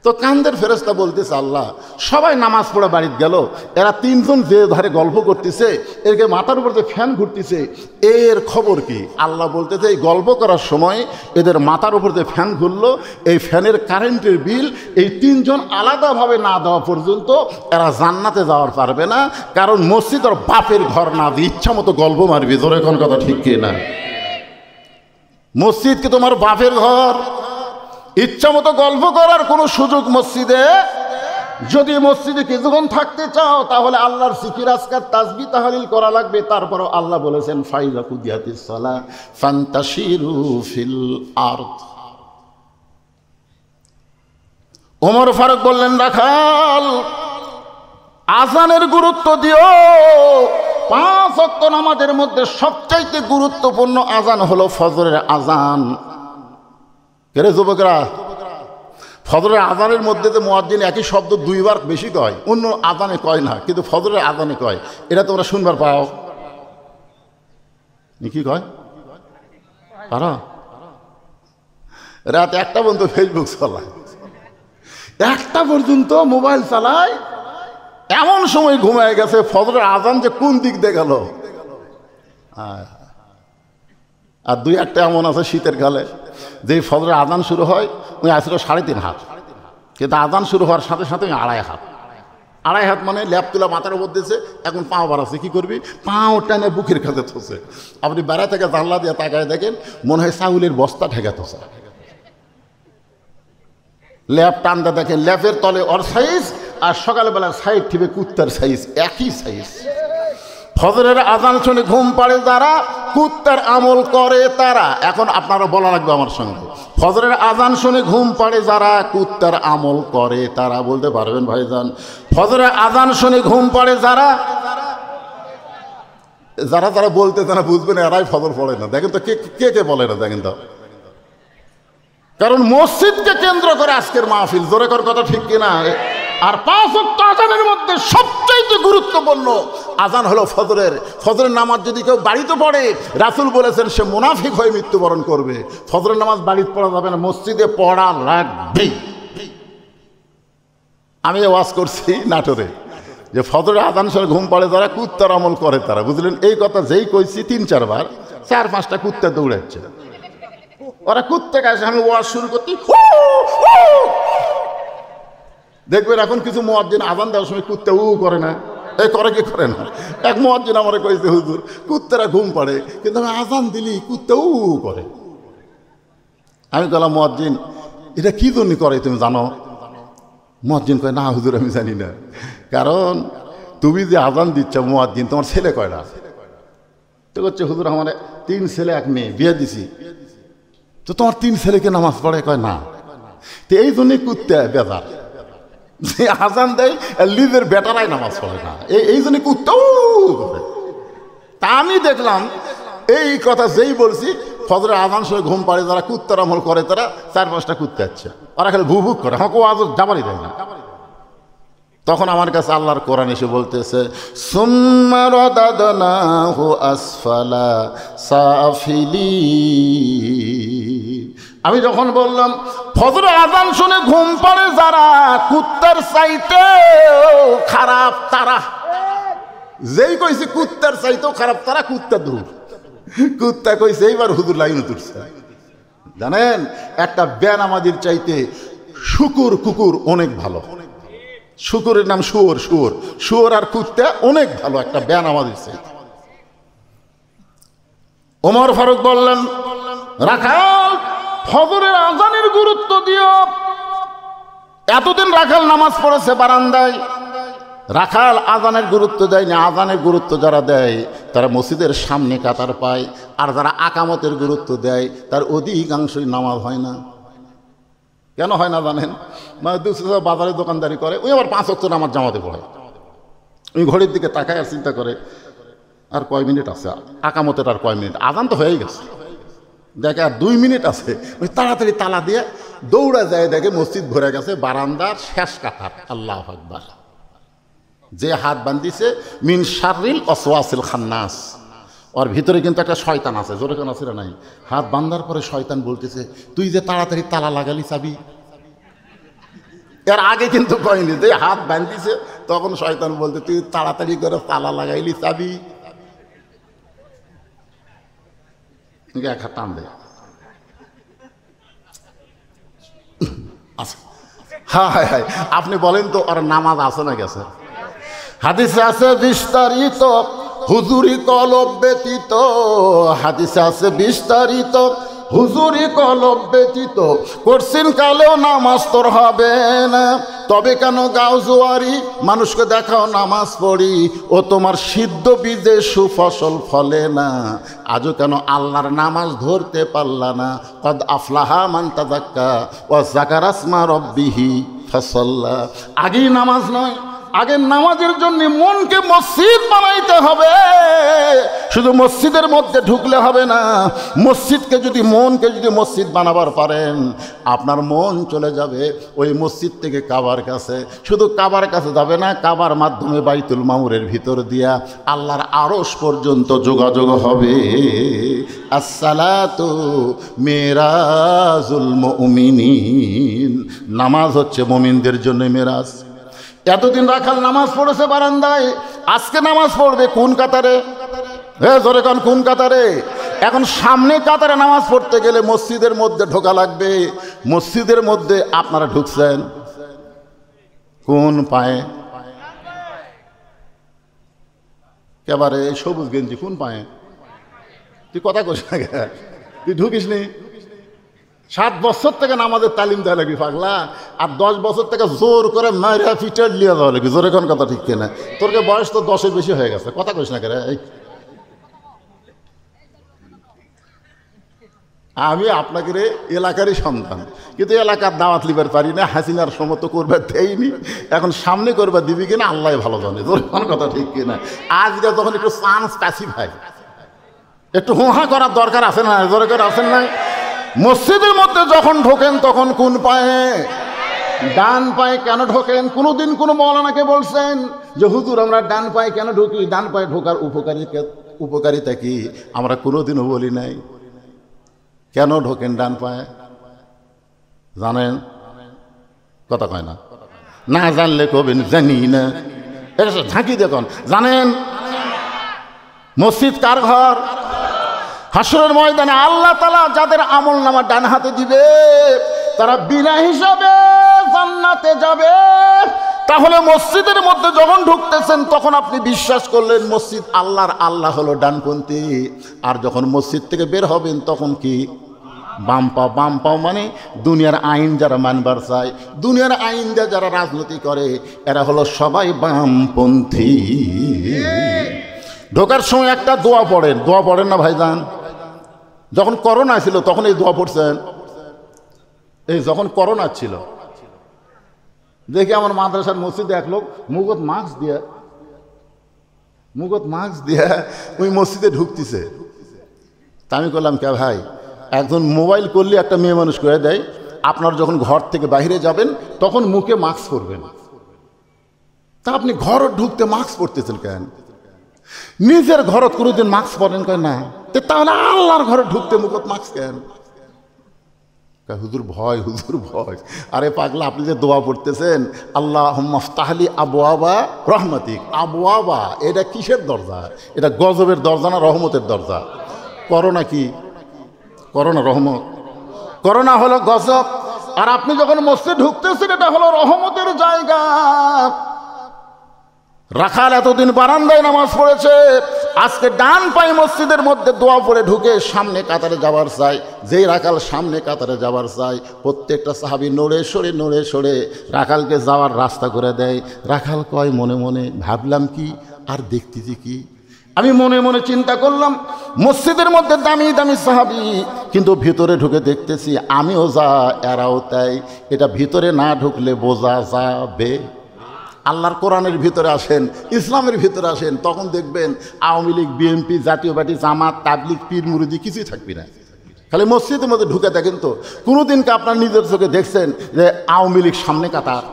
তো কান্দের ফেরেশতা বলতেছে, আল্লাহ সবাই নামাজ পড়ে বাড়িতে গেল, এরা 3 জন যে ধারে গল্প করতেছে, এরকে মাথার উপর যে ফ্যান ঘুরতেছে, এর খবর কি? আল্লাহ বলতেছে, এই গল্প করার সময় এদের মাথার উপর যে ফ্যান ঘুরলো, এই ফ্যানের কারেন্টের বিল এই 3 জন আলাদাভাবে না দেওয়া পর্যন্ত এরা জান্নাতে যাওয়ার পারবে না, কারণ মসজিদ ওর বাপের ঘর না, দিয়ে ইচ্ছা মতো গল্প মারবি। জোরে কোন কথা ঠিক কি না? মসজিদ কি তোমার বাপের ঘর? ইচ্ছা মতো গল্প করার কোনো সুযোগ মসজিদে? যদি মসজিদে কিছুক্ষণ থাকতে চাও তাহলে আল্লাহর জিকির আজকার তাসবিহ তাহলিল করা লাগবে। তারপরও আল্লাহ বলেছেন, ফাইযা কুদিয়াতিস সালাহ ফান্তাশিরু ফিল আরদ। ওমর ফারুক বললেন, রাখাল আজানের গুরুত্ব দিও। 5 ওয়াক্ত নামাজের মধ্যে সবচাইতে গুরুত্বপূর্ণ আজান হলো ফজরের আজান। কেরে যুবকরা, ফজরের আজানের মধ্যে যে মুয়াজ্জিন একই শব্দ 2 বার বেশি কয়, অন্য আজানে কয় না, কিন্তু ফজরের আজানে কয়। এটা তোমরা শুনবার পাও? কি কয়? পারো? রাত 1টা পর্যন্ত ফেসবুক চালায়, 1টা পর্যন্ত মোবাইল চালায়, এমন সময় ঘুমায় গেছে, ফজরের আজান যে কোন দিক দিয়ে গেল। আর 2-1টা এমন আছে শীতের কালে, যে ফজরের আজান শুরু হয় ওই আসলে 3.5 হাত, কিন্তু আজান শুরু হওয়ার সাথে সাথে 2.5 হাত। 2.5 হাত মানে ল্যাপ তুলা মাথার উপর দিয়েছে, এখন পাও বাড়াচ্ছে, কী করবি? পাও টানে বুকের কাছে থসে। আপনি বেড়া থেকে জানলা দিয়ে তাকায় দেখেন, মনে হয় চাউলের বস্তা ঠেকা থসে। ল্যাপ টানতে দেখেন, ল্যাপের তলে ওর সাইজ, আর সকালবেলা সাইড টিপে কুত্তার সাইজ, একই সাইজ। ফজরের আজান শুনে ঘুম পাড়ে যারা, কুত্তার আমল করে তারা। এখন আপনারা বলা লাগবে আমার সঙ্গে, ফজরের আজান শুনে ঘুম পাড়ে যারা, কুত্তার আমল করে তারা। বলতে পারবেন ভাইজান? ফজরের আজান শুনে ঘুম পাড়ে যারা, যারা যারা বলতে তারা বুঝবেন এরাই ফজর পড়ে না। দেখেন তো কে কে বলে না, দেখেন তো। কারণ মসজিদকে কেন্দ্র করে আজকের মাহফিল। জোরে কর কথা ঠিক কিনা? আর 5 ওয়াক্ত আজানের মধ্যে সবচাইতে গুরুত্বপূর্ণ আজান হলো ফজরের। ফজরের নামাজ যদি কেউ বাড়িতে পড়ে, রাসূল বলেছেন সে মুনাফিক হয়ে মৃত্যুবরণ করবে। ফজরের নামাজ বাড়িতে পড়া যাবে না, মসজিদে পড়া লাগবেই। আমি ওয়াজ করছি নাটোরে, যে ফজরের আজান শুনে ঘুম পাড়ে যারা, কুত্তার আমল করে তারা। বুঝলেন? এই কথা যেই কইছি 3-4 বার, 4-5টা কুত্তা দৌড়াচ্ছে। ওরা কুত্তা কাছে আমি ওয়াজ শুরু করতে, দেখবেন এখন কিছু মুয়াজ্জিন আজান দেওয়ার সময় কুত্তা করে না। এই করে কি করে না? এক মুয়াজ্জিন আমারে কইছে, হুজুর কুত্তারা ঘুম পাড়ে, কিন্তু আমি আজান দিলি কুত্তা করে। আমি বললাম, মুয়াজ্জিন এটা কি জন্য করে তুমি জানো? মুয়াজ্জিন কয়, না হুজুর আমি জানি না। কারণ তুমি যে আজান দিচ্ছ মুয়াজ্জিন, তোমার ছেলে কয়টা? তো করছে, হুজুর আমার 3 ছেলে 1 মেয়ে, বিয়ে দিছি। তো তোমার 3 ছেলেকে নামাজ পড়ে? কয় না। তো এই জন্যই কুত্তা বেজার, যে আজান দেয় লিজের বেটারাই নামাজ পড়ে না, এই জন্য কুত্তাও করে। তা আমি দেখলাম এই কথা যেই বলছি, ফজরের আজান শুনে ঘুম পাড়ে যারা, কুত্তার আমল করে তারা, 4-5টা কুত্তা আছে, ওরা খালি ভুক করে, আমাকে আজ যাবারই দেয় না। তখন আমার কাছে আল্লাহর কোরআন এসে বলতেছে, সুম্মা রাদাদনাহু আসফালা সাফিলিন। আমি যখন বললাম ফজরের আজান শুনে ঘুম পাড়ে যারা, কুত্তার চাইতে খারাপ তারা। যেই কইছে কুত্তার চাইতেও খারাপ তারা, কুত্তা দূর। কুত্তা কইছে এইবার হুজুর লাইন তুলছে। জানেন, একটা বেনামাজির চাইতে কুকুর অনেক ভালো। শুকুরের নাম শুয়োর আর কুত্তা অনেক ভালো একটা বেনামাজির চাইতে। ওমর ফারুক বললেন, রাখাল ফজরের আজানের গুরুত্ব দিও। এতদিন রাখাল নামাজ পড়েছে বারান্দায়, রাখাল আজানের গুরুত্ব দেয় না। আজানের গুরুত্ব যারা দেয় তারা মসজিদের সামনে কাতার পায়, আর যারা আকামতের গুরুত্ব দেয় তার অধিকাংশই নামাজ হয় না। কেন হয় না জানেন? মানে বাজারে দোকানদারি করে, ওই আবার 5 ওয়াক্ত নামাজ জামাতে পড়ে। ওই ঘড়ির দিকে তাকায় আর চিন্তা করে, আর কয় মিনিট আছে, আকামতের আর কয় মিনিট, আজান তো হয়েই গেছে। দেখে আর 2 মিনিট আছে, ওই তাড়াতাড়ি তালা দিয়ে দৌড়া যায়, দেখে মসজিদ ভরে গেছে বারান্দার শেষ কাতার। আল্লাহু আকবার। যে হাত বান্ধিছে মিন শাররিল ওয়াসওয়াসিল খান্নাস, ওর ভিতরে কিন্তু একটা শয়তান আছে, জোরে কেন আছে নাই? হাত বান্ধার পরে শয়তান বলতেছে, তুই যে তাড়াতাড়ি তালা লাগালি চাবি। এর আগে কিন্তু কয়নি, যে হাত বান্ধিছে তখন শয়তান বলতে, তুই তাড়াতাড়ি করে তালা লাগাইলি চাবি। এক হাত টান দে। আচ্ছা, হ্যাঁ হ্যাঁ হ্যাঁ, আপনি বলেন তো আর নামাজ আছে না গেছে? হাদিসে আছে বিস্তারিত, হুজুরি কলব ব্যতীত। হাদিসে আছে বিস্তারিত, হুজুরি কলব ব্যতীত করছেন কালেও নামাজ তোর হবে না। তবে কেন গাও জোয়ারি, মানুষকে দেখাও নামাজ পড়ি, ও তোমার সিদ্ধ বীজে সুফসল ফলে না। আজও কেন আল্লাহর নামাজ ধরতে পারলা না? কদ আফলাহা মান তাযাক্কা ওয়া যাকারা ইসমা রাব্বিহি ফাসাল্লা। আগেই নামাজ নয়, আগে নামাজের জন্য মনকে মসজিদ বানাইতে হবে। শুধু মসজিদের মধ্যে ঢুকলে হবে না, মসজিদকে যদি মনকে যদি মসজিদ বানাবার পারেন, আপনার মন চলে যাবে ওই মসজিদ থেকে কাবার কাছে। শুধু কাবার কাছে যাবে না, কাবার মাধ্যমে বাইতুল মামুরের ভিতর দিয়া আল্লাহর আরশ পর্যন্ত যোগাযোগ হবে। আসসালাতু মিরাজুল মুমিনিন, নামাজ হচ্ছে মুমিনদের জন্য মেরাজ। এতদিন রাখাল নামাজ পড়েছে বারান্দায়, আজকে নামাজ পড়বে কোন কাতারে? জোরে কান, কোন কাতারে? এখন সামনে কাতারে নামাজ পড়তে গেলে মসজিদের মধ্যে ঢোকা লাগবে। মসজিদের মধ্যে আপনারা ঢুকছেন কোন পায়ে? একেবারে সবুজ গেঞ্জি কোন পায়ে? তুই কথা কইস না, তুই ঢুকিস নি। 7 বছর থেকে নামাজের তালিম দেওয়া লাগবি পাগলা, আর 10 বছর থেকে জোর করে মাইরা ফিটার লিয়ে দেওয়া লাগবি। জোরে কোন কথা ঠিক কিনা? তোরকে বয়স তো 10-এর বেশি হয়ে গেছে, কথা কইস না কেরে? আমি আপনাকে রে এলাকারই সন্তান, কিন্তু এলাকার দাওয়াত লিবার পারি না, হাসিনার সমত করবার দেয়নি। এখন সামনে করবার দিবি কিনা আল্লাহ ভালো জানে। জোরে কোন কথা ঠিক কিনা? আজকে তখন একটু চান্স পাচ্ছি ভাই, একটু হুহা করার দরকার আছে না? জোরে করে আছেন না? মসজিদের মধ্যে যখন ঢোকেন তখন কোন পায়ে? ডান পায়ে। কেন ঢোকেন? কোনোদিন কোনো মৌলানাকে বলছেন যে হুজুর আমরা ডান পায়ে কেন ঢুকি? ডান পায়ে ঢোকার উপকারিতা কি? আমরা কোনোদিনও বলি নাই। কেন ঢোকেন ডান পায়ে জানেন? কথা কয় না, না জানলে কবেন জানি না। এটা ঝাঁকি দেখুন, জানেন মসজিদ কার ঘর? হাসরের ময়দানে আল্লাহ তাআলা যাদের আমল নামা ডান হাতে দিবে তারা বিনা হিসাবে জান্নাতে যাবে। তাহলে মসজিদের মধ্যে যখন ঢুকতেছেন তখন আপনি বিশ্বাস করলেন মসজিদ আল্লাহর, আল্লাহ হলো ডানপন্থী। আর যখন মসজিদ থেকে বের হবেন তখন কি? বাম পাও। বাম পাও মানে দুনিয়ার আইন যারা মানবার চায়, দুনিয়ার আইন দিয়ে যারা রাজনীতি করে, এরা হলো সবাই বামপন্থী। ঢোকার সময় একটা দোয়া পড়েন, দোয়া পড়েন না ভাইজান? যখন করোনা ছিল তখন এই দোয়া পড়ছেন? এই যখন করোনা ছিল দেখি আমার মাদ্রাসার মসজিদে এক লোক মুখত মাস্ক দিয়া ওই মসজিদে ঢুকতেছে। তা আমি করলাম কে ভাই, একজন মোবাইল করলে একটা মেয়ে মানুষ করে দেয়, আপনার যখন ঘর থেকে বাইরে যাবেন তখন মুখে মাস্ক পরবেন। তা আপনি ঘর ঢুকতে মাস্ক পরতেছেন কেন? নিজের ঘরত কোনোদিন মাস্ক পরেন? কয় না। তাহলে আল্লাহর ঘরে ঢুকতে মুখত মাস্ক কেন? হুজুর ভয়, হুজুর ভয়। আরে পাগলা, আপনি যে দোয়া পড়তেছেন আল্লাহুম্মা ফতাহলি আবওয়াবা রহমাতিক, আবওয়াবা এটা কিসের দরজা? এটা গজবের দরজা না রহমতের দরজা? করোনা কি? করোনা রহমত? করোনা হলো গজব। আর আপনি যখন মসজিদে ঢুকতেছেন এটা হলো রহমতের জায়গা। রাখাল এতদিন বারান্দায় নামাজ পড়েছে, আজকে ডান পায়ে মসজিদের মধ্যে দোয়া পড়ে ঢুকে সামনে কাতারে যাবার চাই। যেই রাখাল সামনে কাতারে যাবার চাই, প্রত্যেকটা সাহাবী নড়ে সরে রাখালকে যাওয়ার রাস্তা করে দেয়। রাখাল কয় মনে মনে, ভাবলাম কি আর দেখতেছি কি? আমি মনে মনে চিন্তা করলাম মসজিদের মধ্যে দামি দামি সাহাবী, কিন্তু ভিতরে ঢুকে দেখতেছি আমিও যা এরাও তাই। এটা ভিতরে না ঢুকলে বোঝা যাবে। আল্লাহর কোরআনের ভিতরে আসেন, ইসলামের ভিতরে আসেন, তখন দেখবেন আওয়ামী লীগ, বিএনপি, জাতীয় পার্টি, জামাত, তাবলিগ, পীর মুরিদি কিছুই থাকবি না। খালি মসজিদের মধ্যে ঢুকে দেখেন তো, কোনোদিনকে আপনার নিজের চোখে দেখছেন যে আওয়ামী লীগ সামনে কাতার,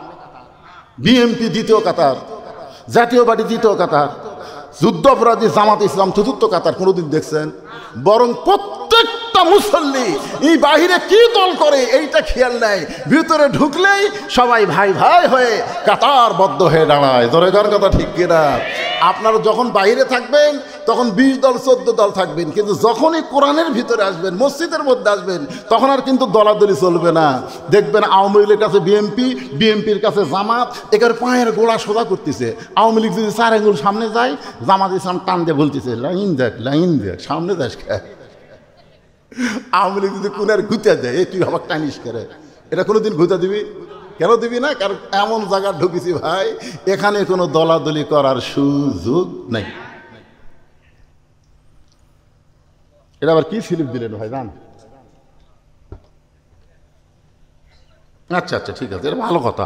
বিএনপি দ্বিতীয় কাতার, জাতীয় পার্টি তৃতীয় কাতার, যুদ্ধাপরাধী জামাত ইসলাম চতুর্থ কাতার কোনোদিন দেখছেন? বরং প্রত্যেকটা মুসল্লি এই বাহিরে কি দল করে এইটা খেয়াল নেয়, ভিতরে ঢুকলেই সবাই ভাই ভাই হয়ে কাতারবদ্ধ হয়ে দাঁড়ায়। দরকার কথা ঠিক কিনা? আপনারা যখন বাইরে থাকবেন তখন 20 দল 14 দল থাকবেন, কিন্তু যখনই কোরআনের ভিতরে আসবেন, মসজিদের মধ্যে আসবেন, তখন আর কিন্তু দলাদলি চলবে না। দেখবেন আওয়ামী লীগের কাছে বিএনপি, বিএনপির কাছে জামাত, এখানে পায়ের গোড়া সোজা করতেছে। আওয়ামী লীগ যদি 4 আঙ্গুল সামনে যায়, জামাত ইসলাম টান দিয়ে বলতেছে লাইন দেখ, লাইন দেখ, সামনে যাস খায়। আওয়ামী লীগ যদি কোনার ঘুতে দেয়, তুই আবার টানিস করে, এটা কোনোদিন ঘুতে দিবি? কেন দিবি না? কারণ এমন জায়গা ঢুকেছি ভাই, এখানে কোনো দলাদলি করার সুযোগ নাই। এটা আবার কি স্লিপ দিলেন ভাই জান? আচ্ছা আচ্ছা ঠিক আছে, এটা ভালো কথা,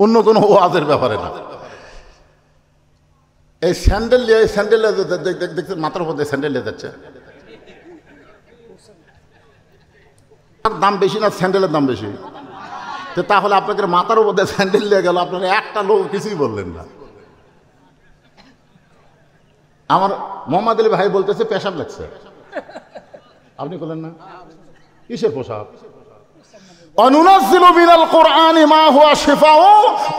অন্য কোনো ওয়াজের ব্যাপারে না। এই স্যান্ডেল নিয়ে, স্যান্ডেল দেখতে মাথার মধ্যে স্যান্ডেল নিয়ে যাচ্ছে, দাম বেশি না স্যান্ডেলের দাম বেশি? তো তাহলে আপনাকে মাথার মধ্যে স্যান্ডেল নিয়ে গেল, আপনারা একটা লোক কিছুই বললেন না। আমার মোহাম্মদ আলী ভাই বলতেছে পেশাব লাগছে, আপনি বললেন না? কিসের পোশাক? অনুনাজ্জিলু মিনাল কুরআনি মা হুয়া শিফাউ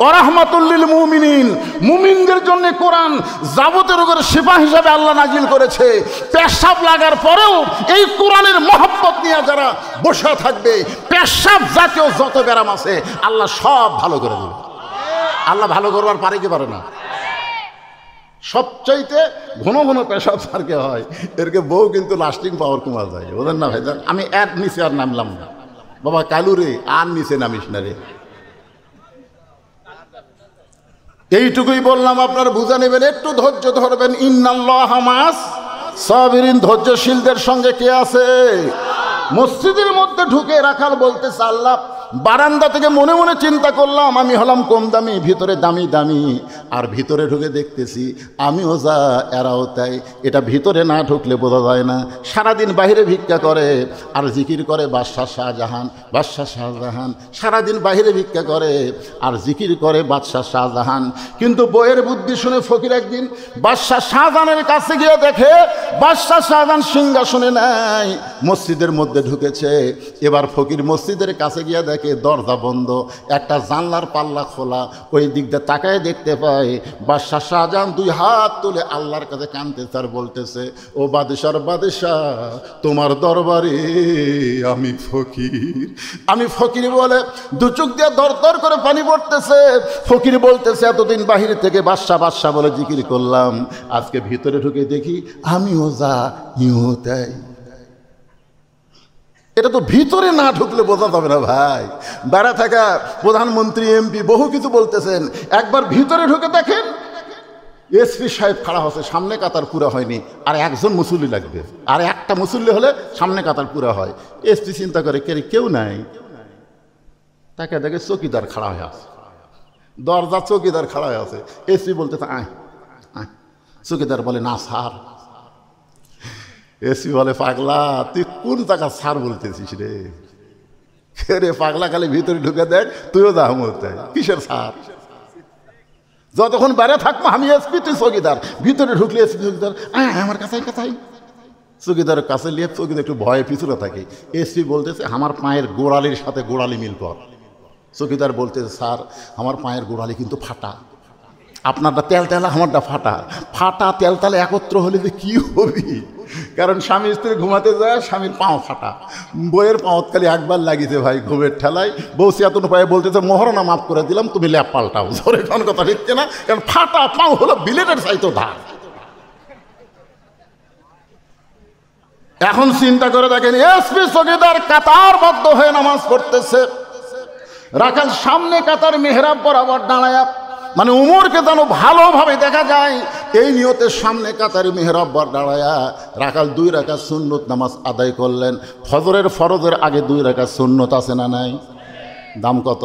ওয়া রাহমাতুল লিল মুমিনিন। মুমিনদের জন্য কোরআন যাবতীয় রোগের শিফা হিসাবে আল্লাহ নাজিল করেছে। পেশাব লাগার পরেও এই কোরআনের মহব্বত নিয়ে যারা বসে থাকবে, পেশাব জাতীয় যত ব্যারাম আছে আল্লাহ সব ভালো করে দেবে। আল্লাহ ভালো করবার পারে কি পারে না? সবচাইতে ঘন ঘন পেশাব সারকে হয়, এরকে বউ কিন্তু লাস্টিং পাওয়ার কমা যায়, ওদের না ভাইজান? আমি এর নিচে আর নামলাম না বাবা, কালু রে আর নিচে নামিস না রে। এইটুকুই বললাম, আপনার বুঝে নেবেন, একটু ধৈর্য ধরবেন। ইন্নাল্লাহা মাস সাবিরিন, ধৈর্যশীলদের সঙ্গে কে আছে? মসজিদের মধ্যে ঢুকে রাখাল বলতেছে আল্লাহ, বারান্দা থেকে মনে মনে চিন্তা করলাম আমি হলাম কম দামি, ভিতরে দামি দামি, আর ভিতরে ঢুকে দেখতেছি আমিও যা এরাও তাই। এটা ভিতরে না ঢুকলে বোঝা যায় না। সারাদিন বাইরে ভিক্ষা করে আর জিকির করে বাদশাহ শাহজাহান, বাদশাহ শাহজাহান। সারাদিন বাইরে ভিক্ষা করে আর জিকির করে বাদশাহ শাহজাহান। কিন্তু বইয়ের বুদ্ধি শুনে ফকির একদিন বাদশাহ শাহজাহানের কাছে গিয়ে দেখে বাদশাহ শাহজাহান সিংহাসনে নাই, মসজিদের মধ্যে ঢুকেছে। এবার ফকির মসজিদের কাছে গিয়ে দেখে দরজা বন্ধ, একটা জানলার পাল্লা খোলা। ওই দিক দিয়ে তাকায় দেখতে পায় বাদশাহ শাহজাহান 2 হাত তুলে আল্লাহর কাছে কাঁদতেছে আর বলতেছে, ও বাদশার বাদশাহ, তোমার দরবারে আমি ফকির। আমি ফকির বলে 2 চোখ দিয়ে দর দর করে পানি পড়তেছে। ফকির বলতেছে, এতদিন বাহির থেকে বাদশাহ বাদশাহ বলে জিকির করলাম, আজকে ভিতরে ঢুকে দেখি আমিও যা ইও তাই। এটা তো ভিতরে না ঢুকলে বোঝা যাবে না ভাই। বেড়া থাকা প্রধানমন্ত্রী, এমপি বহু কিছু বলতেছেন, একবার ভিতরে ঢুকে দেখেন এসপি সাহেব খাড়া হচ্ছে, সামনে কাতার পুরা হয়নি, আর একজন মুসল্লি লাগবে, আর একটা মুসল্লি হলে সামনে কাতার পুরা হয়। এসপি চিন্তা করে কেউ নাই, তাকে দেখে চৌকিদার খাড়া হয়ে আছে, দরজা চৌকিদার খাড়া হয়ে আছে। এসপি বলতেছে আয় আয়, চৌকিদার বলে না স্যার। এসপি বলে পাগলা, তুই কোন টাকা সার বলতেছিস রে? রে পাগলা, খালি ভিতরে ঢুকে দেখ, তুইও যা মরতে, কিসের সার? যতক্ষণ বাইরে থাকবো আমি এসপি, তুই চৌকিদার। ভিতরে ঢুকলে এসপি চৌকিদার আমার কাছে কাছাই, চৌকিদারের কাছে নিয়ে চৌকিদার একটু ভয়ে পিছনে থাকে। এসপি বলতেছে আমার পায়ের গোড়ালির সাথে গোড়ালি মিল কর। চৌকিদার বলতেছে স্যার আমার পায়ের গোড়ালি কিন্তু ফাটা, আপনারটা তেলতেলা, আমারটা ফাটা। ফাটা তেলতেলা একত্র হলে যে কী হবি? কারণ স্বামী স্ত্রী ঘুমাতে যায়, স্বামীর পাও ফাটা, বইয়ের পাওত খালি একবার লাগিয়েছে ভাই ঘুমের ঠেলায়। বউ চেতন পায়ে বলতেছে মহারণা মাফ করে দিলাম, তুমি ল্যাপ পাল্টাও। ধরে কোন কথা ঠিকছে না? কারণ ফাটা পাও হলো বিলেটের চাইতো ধার। এখন চিন্তা করে দেখেন, এসপি চৌকিদার কাতারবদ্ধ হয়ে নামাজ পড়তেছে, রাখাল সামনে কাতার মেহরাব বরাবর দাঁড়ায়, মানে উমরকে যেন ভালোভাবে দেখা যায় এই নিয়তের সামনে কাতারি মেহরাব দাঁড়ায়া রাখাল 2 রাকাত সুন্নত নামাজ আদায় করলেন। ফজরের ফরজের আগে 2 রাকাত সুন্নত আছে না নাই? দাম কত?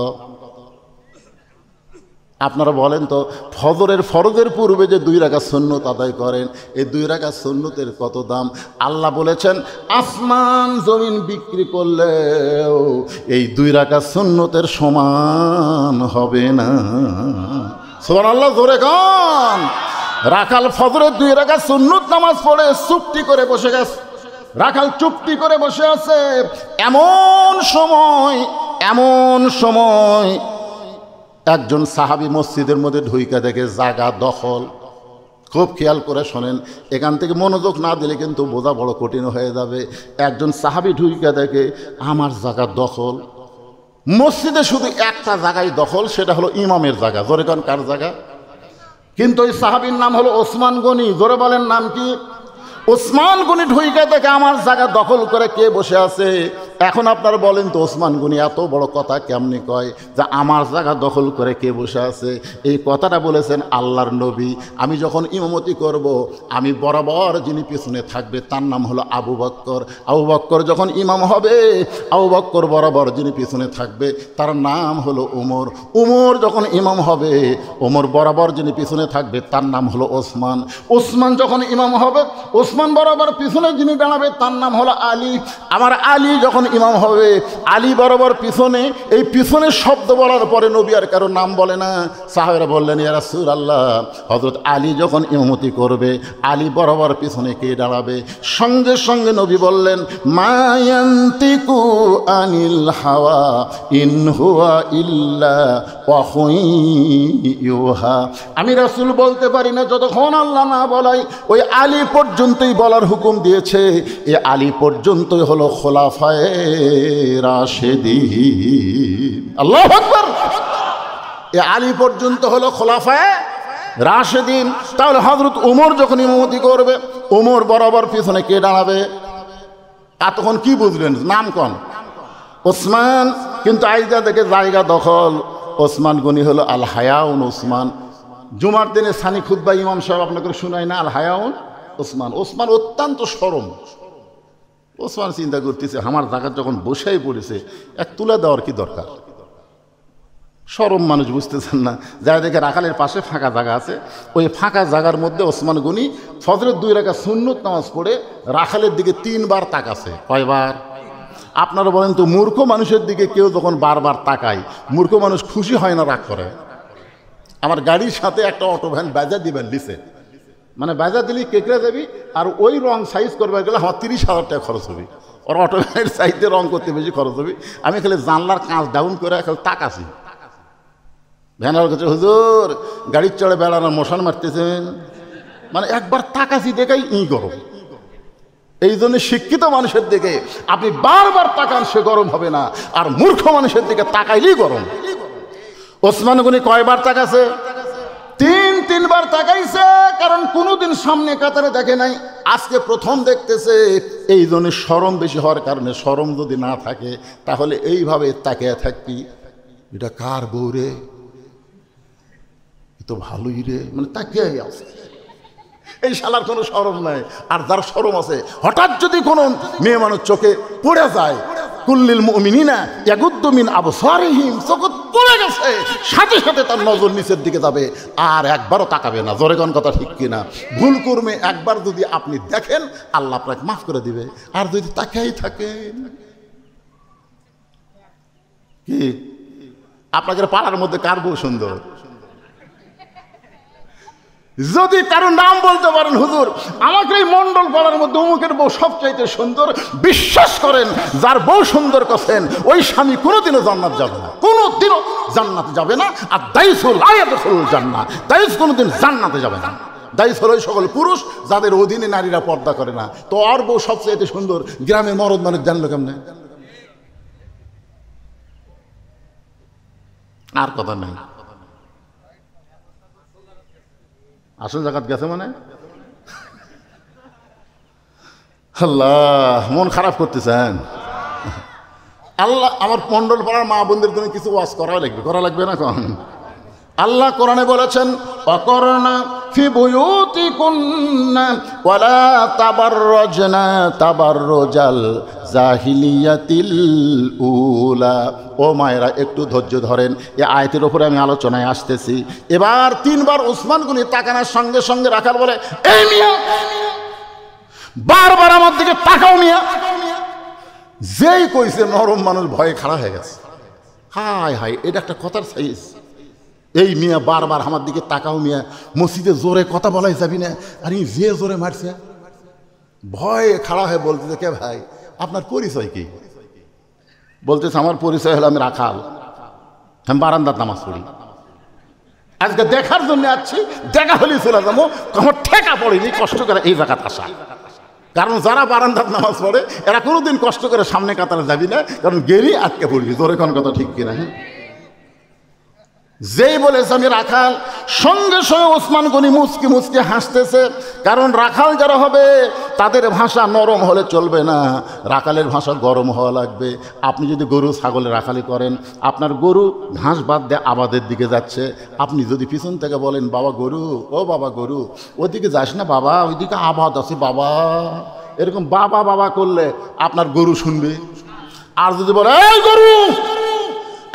আপনারা বলেন তো, ফজরের ফরজের পূর্বে যে 2 রাকাত সুন্নত আদায় করেন, এই 2 রাকাত সুন্নতের কত দাম? আল্লাহ বলেছেন আসমান জমিন বিক্রি করলেও এই 2 রাকাত সুন্নতের সমান হবে না। সুবহানাল্লাহ, জোরে গান। রাখাল ফজরের 2 রাকাত সুন্নত নামাজ পড়ে চুপটি করে বসে গেছে। রাখাল চুপটি করে বসে আছে। এমন সময় একজন সাহাবী মসজিদের মধ্যে ঢুইকা দেখে জায়গা দখল। খুব খেয়াল করে শোনেন, এখান থেকে মনোযোগ না দিলে কিন্তু বোঝা বড় কঠিন হয়ে যাবে। একজন সাহাবী ঢুইকা দেখে আমার জায়গা দখল। মসজিদে শুধু একটা জায়গায় দখল, সেটা হলো ইমামের জায়গা। জোরে কোন কার জায়গা? কিন্তু ওই সাহাবীর নাম হলো ওসমান গনি। জোরে বলেন নাম কি? ওসমান গনি ঢুইকা দেখে আমার জায়গা দখল করে কে বসে আছে। এখন আপনারা বলেন তো, ওসমান গনি এত বড় কথা কেমনি কয় যে আমার জায়গা দখল করে কে বসে আছে? এই কথাটা বলেছেন আল্লাহর নবী। আমি যখন ইমামতি করব, আমি বরাবর যিনি পিছনে থাকবে তার নাম হলো আবু বকর। আবু বকর যখন ইমাম হবে, আবু বকর বরাবর যিনি পিছনে থাকবে তার নাম হলো উমর। উমর যখন ইমাম হবে, উমর বরাবর যিনি পিছনে থাকবে তার নাম হলো ওসমান। ওসমান যখন ইমাম হবে, ওসমান বরাবর পিছনে যিনি দাঁড়াবে তার নাম হলো আলী। আমার আলী যখন ইমাম হবে, আলী বরাবর পিছনে। এই পিছনের শব্দ বলার পরে নবী আর কারো নাম বলে না। সাহাবারা বললেন ইয়া রাসূলুল্লাহ, হযরত আলী যখন ইমামতি করবে, আলী বরাবর পিছনে কে দাঁড়াবে? সঙ্গে সঙ্গে নবী বললেন মা ইয়ান্তিকু আনিল হাওয়া ইন হুয়া ইল্লা ওয়াহয়ুন ইউহা। আমি রাসূল বলতে পারি না যতক্ষণ আল্লাহ না বলাই। ওই আলী পর্যন্তই বলার হুকুম দিয়েছে। এই আলী পর্যন্তই হলো খোলাফায়ে রাশেদিন। আল্লাহু আকবার। এই আলী পর্যন্ত হলো খোলাফায়ে রাশেদিন। তাহলে হযরত উমর যখন ইমামতি করবে, উমর বরাবর পিছনে কে দাঁড়াবে? তখন কি বুঝলেন? নাম কোন? ওসমান। কিন্তু আইজা দেখে জায়গা দখল। ওসমান গনি হলো আল হায়াউন ওসমান। জুমার দিনে সানি খুতবা ইমাম সাহেব আপনাকে শোনায় না? আল হায়াউন ওসমান। ওসমান অত্যন্ত শরম। ওসমান চিন্তা করতেছে আমার জায়গা যখন বসেই পড়েছে, এক তুলে দেওয়ার কি দরকার? শরম মানুষ বুঝতেছেন না। যারা দেখে রাখালের পাশে ফাঁকা জায়গা আছে, ওই ফাঁকা জায়গার মধ্যে ওসমান গনি ফজরের 2 রাকাত সুন্নত নামাজ পড়ে রাখালের দিকে 3 বার তাকাছে। কয়বার? আপনারা বলেন তো, মূর্খ মানুষের দিকে কেউ যখন বারবার তাকায়, মূর্খ মানুষ খুশি হয় না রাগ করে? আমার গাড়ির সাথে একটা অটো ভ্যান বাজা দিবেন লিসে, মানে বাজা দিলেই কেকড়ে যাবি, আর ওই রং সাইজ করবার গেলে আমার 30,000 টাকা খরচ হবে। ওর অটো ভ্যানের সাইডে রং করতে বেশি খরচ হবে। আমি খালি জানলার কাঁচ ডাউন করে খালি তাকাছি। ভ্যানার কাছে হুজুর গাড়ির চড়ে বেড়ানোর মশান মারতেছেন, মানে একবার তাকাছি দেখাই গরম। এই জন্য শিক্ষিত মানুষের দিকে আপনি বারবার তাকান, সে গরম হবে না। আর মূর্খ মানুষের দিকে তাকাইলেই গরম। ওসমান গনি কয়বার তাকাছে? 3 বার তাকাইছে। কারণ কোনোদিন সামনে কাতারে দেখে নাই, আজকে প্রথম দেখতেছে। এই জন্য শরম বেশি হওয়ার কারণে, শরম যদি না থাকে তাহলে এইভাবে তাকিয়ে থাকবি, এটা কার বউ রে, তো ভালোই রে, মানে তাকিয়ে আছে। এই শালার কোনো শরম নাই। আর যার শরম আছে, হঠাৎ যদি কোনো মেয়ে মানুষ চোখে পড়ে যায়, কুল্লিল মুমিনিনা ইয়াগুদ্দু মিন আবসারিহিম, চোখ পড়ে গেছে, সাথে সাথে তার নজর নিচের দিকে যাবে, আর একবারও তাকাবে না। জোরে কোন কথা ঠিক কিনা? ভুল কর্মে একবার যদি আপনি দেখেন, আল্লাহ আপনাকে মাফ করে দিবে। আর যদি তাকিয়েই থাকেন, কি আপনাদের পাড়ার মধ্যে কার বউ সুন্দর? যদি কারো নাম বলতে পারেন, হুজুর আমাকে এই মন্ডল পাড়ার মধ্যে অমুকের বউ সবচাইতে সুন্দর, বিশ্বাস করেন যার বউ সুন্দর করছেন ওই স্বামী কোনোদিনও জান্নাত যাবে না, কোনোদিনও জান্নাতে যাবে না। আর দাইসুল আয়াতুল জান্নাত, দাইস কোনোদিন জান্নাতে যাবে না। দাইস হলো ওই সকল পুরুষ যাদের অধীনে নারীরা পর্দা করে না। তো আর বউ সবচাইতে সুন্দর, গ্রামের মরদ মানুষ জানলো কেমনে? আর কথা নাই। আসল জাকাত গেছে মানে আল্লাহ, মন খারাপ করতেছেন। আল্লাহ আমার মন্ডল পাড়ার মা বোনদের জন্য কিছু ওয়াজ করা লাগবে না? কোন আল্লাহ কোরআনে বলেছেন ওয়াকরনা ফি বুয়ুতিকুন্না ওয়ালা তাবাররাজনা তাবাররুজাল জাহিলিয়াতিল উলা। ও মায়েরা একটু ধৈর্য ধরেন, এই আয়াতের উপরে আমি আলোচনায় আসতেছি। এবার 3 বার ওসমান গনি তাকানোর সঙ্গে সঙ্গে রাখাল বলে, এই মিয়া বারবার আমার দিকে তাকাও মিয়া। যেই কইছে নরম মানুষ ভয়ে খাড়া হয়ে গেছে। হায় হায়, এটা একটা কথার সাইজ। এই মিয়া বারবার আমার দিকে তাকাও মিয়া, মসজিদে জোরে কথা বলাই যাবি না। আর যে জোরে মারছে, ভয়ে খাড়া হয়ে বলতেছে, কে ভাই আপনার পরিচয় কি? বলতেছে আমার পরিচয় হলো আমি রাখাল, আমি বারান্দার নামাজ পড়ি, আজকে দেখার জন্য আসছি, দেখা হলেই চলে যাবো, আমার ঠেকা পড়েনি কষ্ট করে এই জায়গাতে আসা। কারণ যারা বারান্দার নামাজ পড়ে এরা কোনোদিন কষ্ট করে সামনে কাতারে যাবি না, কারণ গেলি আটকে পড়বি। জোরে কোন কথা ঠিক কিনা? যেই বলেছে আমি রাখাল, সঙ্গে সঙ্গে ওসমান গনি মুচকি মুচকি হাসতেছে। কারণ রাখাল যারা হবে তাদের ভাষা নরম হলে চলবে না, রাখালের ভাষা গরম হওয়া লাগবে। আপনি যদি গরু ছাগলে রাখালি করেন, আপনার গরু ঘাস বাদ দিয়ে আবাদের দিকে যাচ্ছে, আপনি যদি পিছন থেকে বলেন বাবা গরু, ও বাবা গরু, ওদিকে যাস না বাবা, ওইদিকে আবাদ আছে বাবা, এরকম বাবা বাবা করলে আপনার গরু শুনবে। আর যদি বলে এই গরু,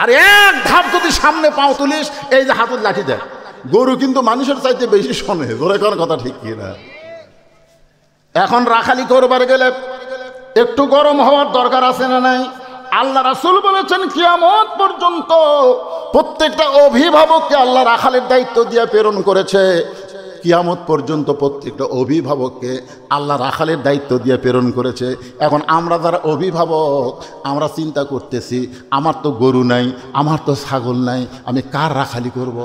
আর এক ধাপ যদি সামনে পাও তুলিস, এই যে হাতের লাঠি দেয়, গরু কিন্তু মানুষের চাইতে বেশি শোনে। ধরে কোন কথা ঠিক কিনা? এখন রাখালি করবার গেলে একটু গরম হওয়ার দরকার আছে না নাই? আল্লাহ রাসূল বলেছেন কিয়ামত পর্যন্ত প্রত্যেকটা অভিভাবককে আল্লাহ রাখালের দায়িত্ব দিয়ে প্রেরণ করেছে। কিয়ামত পর্যন্ত প্রত্যেকটা অভিভাবককে আল্লাহ রাখালের দায়িত্ব দিয়ে প্রেরণ করেছে। এখন আমরা যারা অভিভাবক, আমরা চিন্তা করতেছি, আমার তো গরু নাই, আমার তো ছাগল নাই, আমি কার রাখালি করব?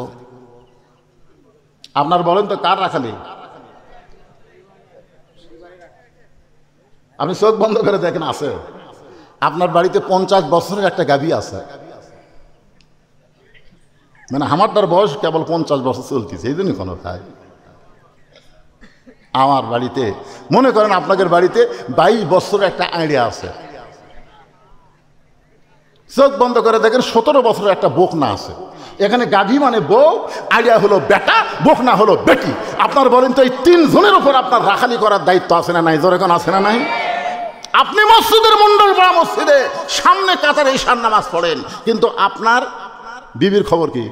আপনার বলেন তো কার রাখালি? আপনি চোখ বন্ধ করে দেখেন, আছে আপনার বাড়িতে 50 বছরের একটা গাভী আছে, মানে আমার তার বয়স কেবল 50 বছর চলতেছে, এই জন্য কোনো খায়। আমার বাড়িতে মনে করেন আপনাদের বাড়িতে 22 বছরের একটা আইডিয়া আছে, চোখ বন্ধ করে দেখেন 17 বছরের একটা বকনা আছে। এখানে গাভী মানে বউ, আইডিয়া হলো বেটা, বকনা হলো বেটি। আপনার বলেন তো এই 3 জনের উপর আপনার রাখালি করার দায়িত্ব আছে না নাই? জোরে কোন আছে না নাই? আপনি মসজিদের মন্ডল বা মসজিদে সামনে কাতারে ঈশার নামাজ পড়েন, কিন্তু আপনার বিবির খবর কি?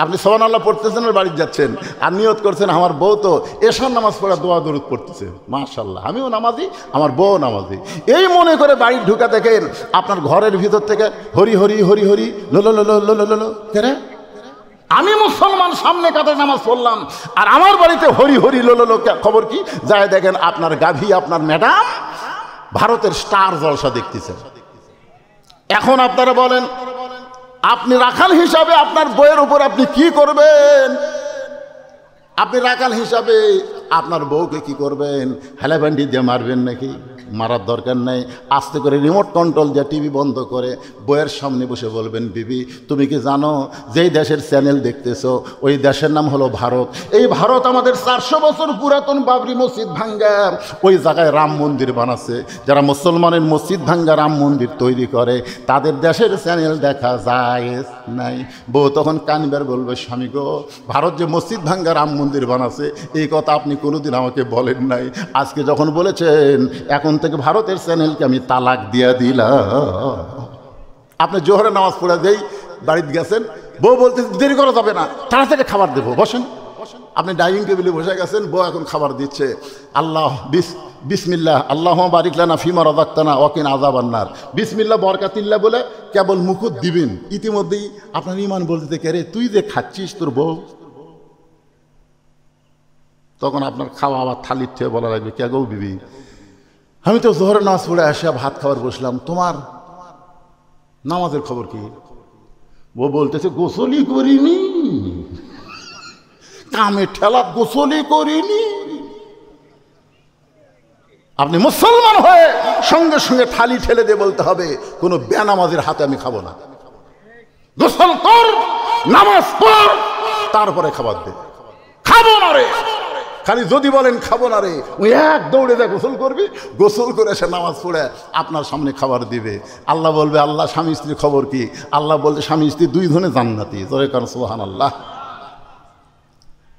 আপনি সুবহানাল্লাহ পড়তেছেন আর বাড়ি যাচ্ছেন, আর নিয়ত করছেন আমার বউ তো এশার নামাজ পড়া দোয়া দরুদ পড়তেছে, মাশাআল্লাহ আমিও নামাজি, আমার বউ নামাজি, এই মনে করে বাড়ি ঢুকা দেখেন আপনার ঘরের ভিতর থেকে হরি হরি হরি হরি লো লো লো লো লো লো। আমি মুসলমান সামনে কাতারে নামাজ পড়লাম, আর আমার বাড়িতে হরি হরি লো লো লো। খবর কি? যায় দেখেন আপনার গাভী, আপনার ম্যাডাম ভারতের স্টার জলসা দেখতেছেন। এখন আপনারা বলেন, আপনি রাখাল হিসাবে আপনার বউয়ের উপর আপনি কি করবেন? আপনি রাখাল হিসাবে আপনার বউকে কি করবেন? হেলাব্যান্ডি দিয়ে মারবেন নাকি? মারার দরকার নেই। আস্তে করে রিমোট কন্ট্রোল দিয়ে টিভি বন্ধ করে বউয়ের সামনে বসে বলবেন, বিবি তুমি কি জানো যেই দেশের চ্যানেল দেখতেছো ওই দেশের নাম হলো ভারত। এই ভারত আমাদের 400 বছর পুরাতন বাবরি মসজিদ ভাঙ্গা ওই জায়গায় রাম মন্দির বানাচ্ছে। যারা মুসলমানের মসজিদ ভাঙ্গা রাম মন্দির তৈরি করে তাদের দেশের চ্যানেল দেখা যায় নাই। বউ তখন কানবার বলবে, স্বামী গো, ভারত যে মসজিদ ভাঙ্গা রাম মন্দির বানাচ্ছে এই কথা আপনি কোনোদিন আমাকে বলেন নাই, আজকে যখন বলেছেন এখন থেকে ভারতের চ্যানেলকে আমি তালাক দিয়া দিলাম। আপনি জোহরে নামাজ পড়ে যেই বাড়িতে গেছেন, বউ বলতে দেরি করা যাবে না, তাড়াতাড়ি খাবার দেবো, বসেন। আপনি ডাইনিং টেবিলে বসে গেছেন, বউ এখন খাবার দিচ্ছে। আল্লাহ বিসমিল্লাহ আল্লাহ বারিক লানা ফিমা রাযাকতানা ওয়াকিনা আযাবান নার, বিসমিল্লাহ বরকাতিল্লাহ বলে কেবল মুখত দিবেন। ইতিমধ্যেই আপনার ইমান বলতে কে রে তুই যে খাচ্ছিস তোর বউ, তখন আপনার খাওয়া আবার থালির থেকে বলা লাগবে, কে গো বিবি, আমি তো জোহরের নামাজ পড়ে আসা ভাত খাবার বসলাম, তোমার নামাজের খবর কি? ও বলতেছে গোসলই করিনি, কামে ঠেলা গোসলই করিনি। আপনি মুসলমান হয়ে সঙ্গে সঙ্গে থালি ঠেলে দিয়ে বলতে হবে, কোনো বেনামাজের হাতে আমি খাবো না, গোসল কর, নামাজ পড়, তারপরে খাবার দে। খাবো না রে, খালি যদি বলেন খাবো না রে, ওই এক দৌড়ে যা গোসল করবি, গোসল করে সে নামাজ পড়ে আপনার সামনে খাবার দিবে। আল্লাহ বলবে, আল্লাহ স্বামী স্ত্রীর খবর কি? আল্লাহ বলতে স্বামী স্ত্রী 2 জনে জান্নাতি। জোরে কারণ সুবহানাল্লাহ।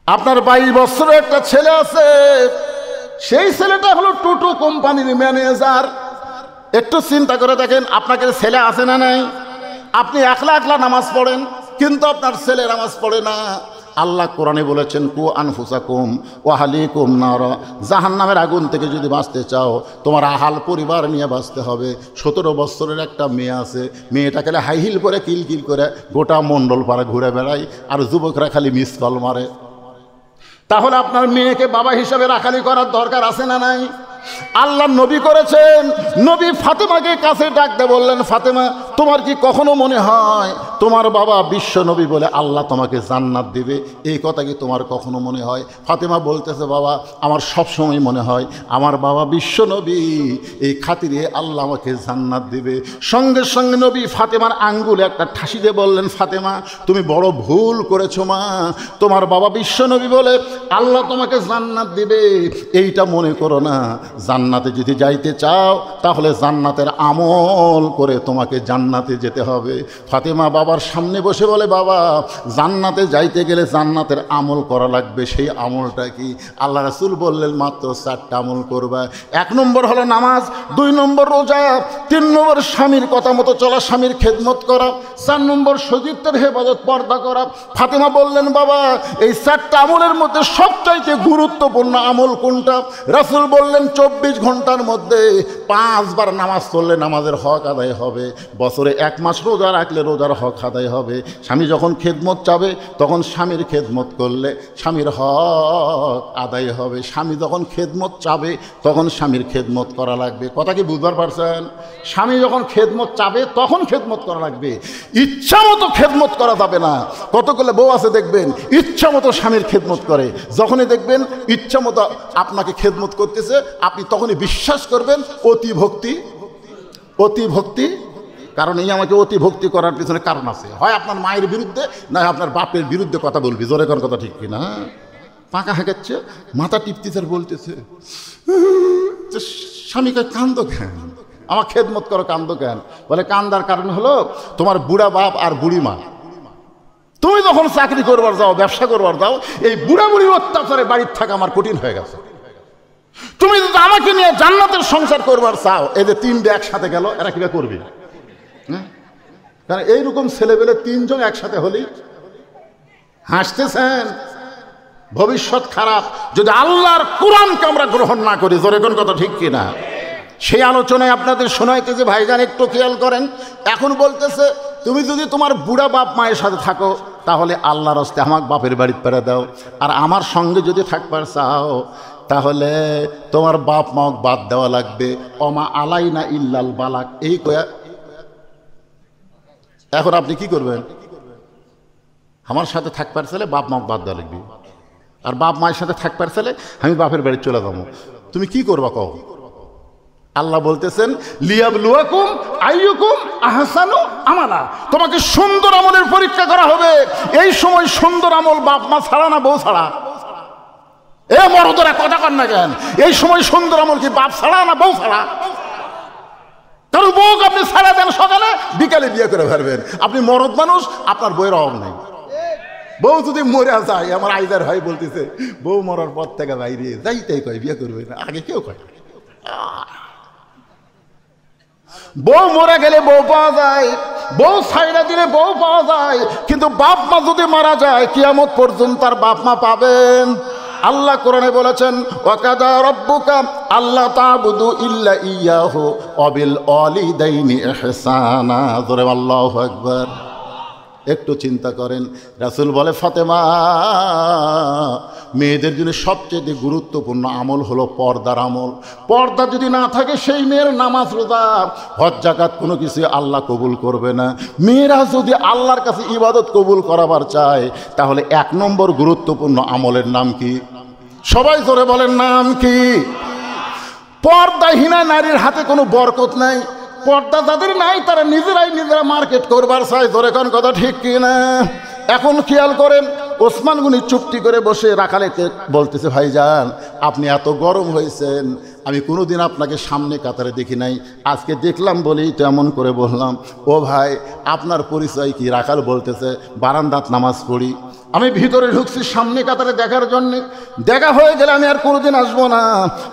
আপনার 22 বছরের একটা ছেলে আছে, সেই ছেলেটা হলো টুটু কোম্পানির ম্যানেজার। একটু চিন্তা করে দেখেন, আপনাকে ছেলে আছে না নাই? আপনি একলা একলা নামাজ পড়েন, কিন্তু আপনার ছেলে নামাজ পড়ে না। আল্লাহ কোরআনে বলেছেন, কু আনফুসাকুম ওয়া আহলিকুম নারা, জাহান্নামের আগুন থেকে যদি বাঁচতে চাও তোমার আহাল পরিবার নিয়ে বাঁচতে হবে। 17 বছরের একটা মেয়ে আছে, মেয়েটাকে হাই হিল করে কিলকিল করে গোটা মণ্ডল পাড়া ঘুরে বেড়ায়, আর যুবকরা খালি মিস কল মারে। তাহলে আপনার মেয়েকে বাবা হিসাবে রাখালি করার দরকার আছে না নাই? আল্লাহ নবী করেছেন, নবী ফাতেমাকে কাছে ডাকতে বললেন, ফাতেমা তোমার কি কখনো মনে হয় তোমার বাবা বিশ্ব নবী বলে আল্লাহ তোমাকে জান্নাত দিবে? এই কথা কি তোমার কখনো মনে হয়? ফাতেমা বলতেছে, বাবা আমার সব সময় মনে হয় আমার বাবা বিশ্ব নবী, এই খাতিরে আল্লাহ আমাকে জান্নাত দিবে। সঙ্গে সঙ্গে নবী ফাতেমার আঙ্গুলে একটা ঠাসি দিয়ে বললেন, ফাতেমা তুমি বড় ভুল করেছো মা, তোমার বাবা বিশ্ব নবী বলে আল্লাহ তোমাকে জান্নাত দিবে এইটা মনে করো না। জান্নাতে যদি যাইতে চাও তাহলে জান্নাতের আমল করে তোমাকে জান্নাতে যেতে হবে। ফাতেমা বাবার সামনে বসে বলে, বাবা জান্নাতে যাইতে গেলে জান্নাতের আমল করা লাগবে। সেই আমলটা কি? আল্লাহ রাসূল বললেন, মাত্র 4টা আমল করবা। 1 নম্বর হলো নামাজ, 2 নম্বর রোজা, 3 নম্বর স্বামীর কথা মতো চলা, স্বামীর খেদমত করা, 4 নম্বর সতীত্বের হেফাজত, পর্দা করা। ফাতেমা বললেন, বাবা এই 4টা আমলের মধ্যে সবচাইতে গুরুত্বপূর্ণ আমল কোনটা? রাসূল বললেন, 24 ঘন্টার মধ্যে 5 বার নামাজ পড়লে নামাজের হক আদায় হবে, বছরে 1 মাস রোজা রাখলে রোজার হক আদায় হবে। স্বামী যখন খেদমত চাবে তখন স্বামীর খেদমত করলে স্বামীর হক আদায় হবে। স্বামী যখন খেদমত চাবে তখন স্বামীর খেদমত করা লাগবে। কথা কি বুঝবার পারছেন? স্বামী যখন খেদমত চাবে তখন খেদমত করা লাগবে, ইচ্ছা মতো খেদমত করা যাবে না। কতগুলো বউ আছে দেখবেন ইচ্ছা মতো স্বামীর খেদমত করে, যখনই দেখবেন ইচ্ছা মতো আপনাকে খেদমত করতেছে আপনি তখনই বিশ্বাস করবেন অতি ভক্তি, অতি ভক্তি। কারণ এই আমাকে অতি ভক্তি করার পিছনে কারণ আছে, হয় আপনার মায়ের বিরুদ্ধে না আপনার বাপের বিরুদ্ধে কথা বলবি। জোরে কোন কথা ঠিক কিনা? পাকা হাঁকাচ্ছে, মাথা টিপতেছে আর বলতেছে, স্বামীকে কান্দ কেন, আমার খেদমত করো কান্দ কেন? বলে কান্দার কারণ হলো তোমার বুড়া বাপ আর বুড়ি মা, তুমি যখন চাকরি করবার যাও, ব্যবসা করবার যাও, এই বুড়া বুড়ির অত্যাচারে বাড়ির থাকা আমার কঠিন হয়ে গেছে। তুমি যদি আমাকে নিয়ে জান্নাতের সংসার করবার চাও, এই যে 3টে একসাথে গেল, এরা কিভাবে করবে? কারণ এইরকম ছেলেবেলে 3 জন একসাথে হলেই হাসতেছেন, ভবিষ্যৎ খারাপ যদি আল্লাহর কোরআনকে আমরা গ্রহণ না করি। জোরে কোন কথা ঠিক কিনা? সেই আলোচনায় আপনাদের শোনাইতেছে, ভাইজান একটু খেয়াল করেন। এখন বলতেছে, তুমি যদি তোমার বুড়া বাপ মায়ের সাথে থাকো তাহলে আল্লাহর রাস্তায় আমাকে বাপের বাড়িতে পেরে দাও, আর আমার সঙ্গে যদি থাকবার চাও তাহলে তোমার বাপ মাক বাদ দেওয়া লাগবে। অমা আলাইনা ইল্লাল বালাক, এই কয়া এখন আপনি কি করবেন? আমার সাথে থাকবার চাইলে বাপ মাক বাদ দেওয়া লাগবে, আর বাপ মায়ের সাথে থাকবার চাইলে আমি বাপের বাড়ি চলে যাবো। তুমি কি করবা কও? আল্লাহ বলতেছেন, লিয়াবলুয়াকুম আইয়ুকুম আহসানু আমালা, তোমাকে সুন্দর আমলের পরীক্ষা করা হবে। এই সময় সুন্দর আমল বাপ মা ছাড়া না বউ ছাড়া? এ মরদরা কথা কর না কেন? এই সময় সুন্দর আমল কি বাপ ছাড়া না বউ ছাড়া? কারণ বউকে আপনি ছাড়া দেন সকালে, বিকালে বিয়ে করে ফেলবেন। আপনি মরদ মানুষ, আপনার বউয়ের অভাব নেই। বউ যদি মরে যায়, আমার আইদার ভাই বলতেছে, বউ মরার পর থেকে বাইরে যাইতেই কয় বিয়ে করবে না, আগে কেউ কয়। বউ মরে গেলে বউ পাওয়া যায়, বউ ছাইড়া দিলে বউ পাওয়া যায়, কিন্তু বাপ মা যদি মারা যায় কিয়ামত পর্যন্ত তার বাপ মা পাবেন। আল্লাহ কোরআনে বলেছেন, ওয়াকাদা রাব্বুকা আল্লা তা'বুদু ইল্লা ইয়াহু ওয়া বিল ওয়ালিদাইনি ইহসানা। জোরে আল্লাহু আকবার। একটু চিন্তা করেন, রাসূল বলে, ফাতেমা মেয়েদের জন্য সবচেয়ে গুরুত্বপূর্ণ আমল হলো পর্দার আমল। পর্দা যদি না থাকে সেই মেয়ের নামাজ রোজা হজ যাকাত কোনো কিছু আল্লাহ কবুল করবে না। মেয়েরা যদি আল্লাহর কাছে ইবাদত কবুল করাবার চায় তাহলে 1 নম্বর গুরুত্বপূর্ণ আমলের নাম কি? সবাই জোরে বলেন, নাম কি? পর্দাহীনা নারীর হাতে কোনো বরকত নাই। পর্দা যাদের নাই তারা নিজেরা মার্কেট করবার চায়। জোরে কোন কথা ঠিক কিনা? এখন খেয়াল করেন, ওসমান গনি চুপটি করে বসে রাখালেকে বলতেছে, ভাইজান আপনি এত গরম হয়েছেন, আমি কোনোদিন আপনাকে সামনে কাতারে দেখি নাই, আজকে দেখলাম বলেই তো এমন করে বললাম। ও ভাই, আপনার পরিচয় কি? রাখাল বলতেছে বারান্দাত নামাজ পড়ি। আমি ভিতরে ঢুকছি সামনে কাতারে দেখার জন্যে। দেখা হয়ে গেলে আমি আর কোনোদিন আসবো না।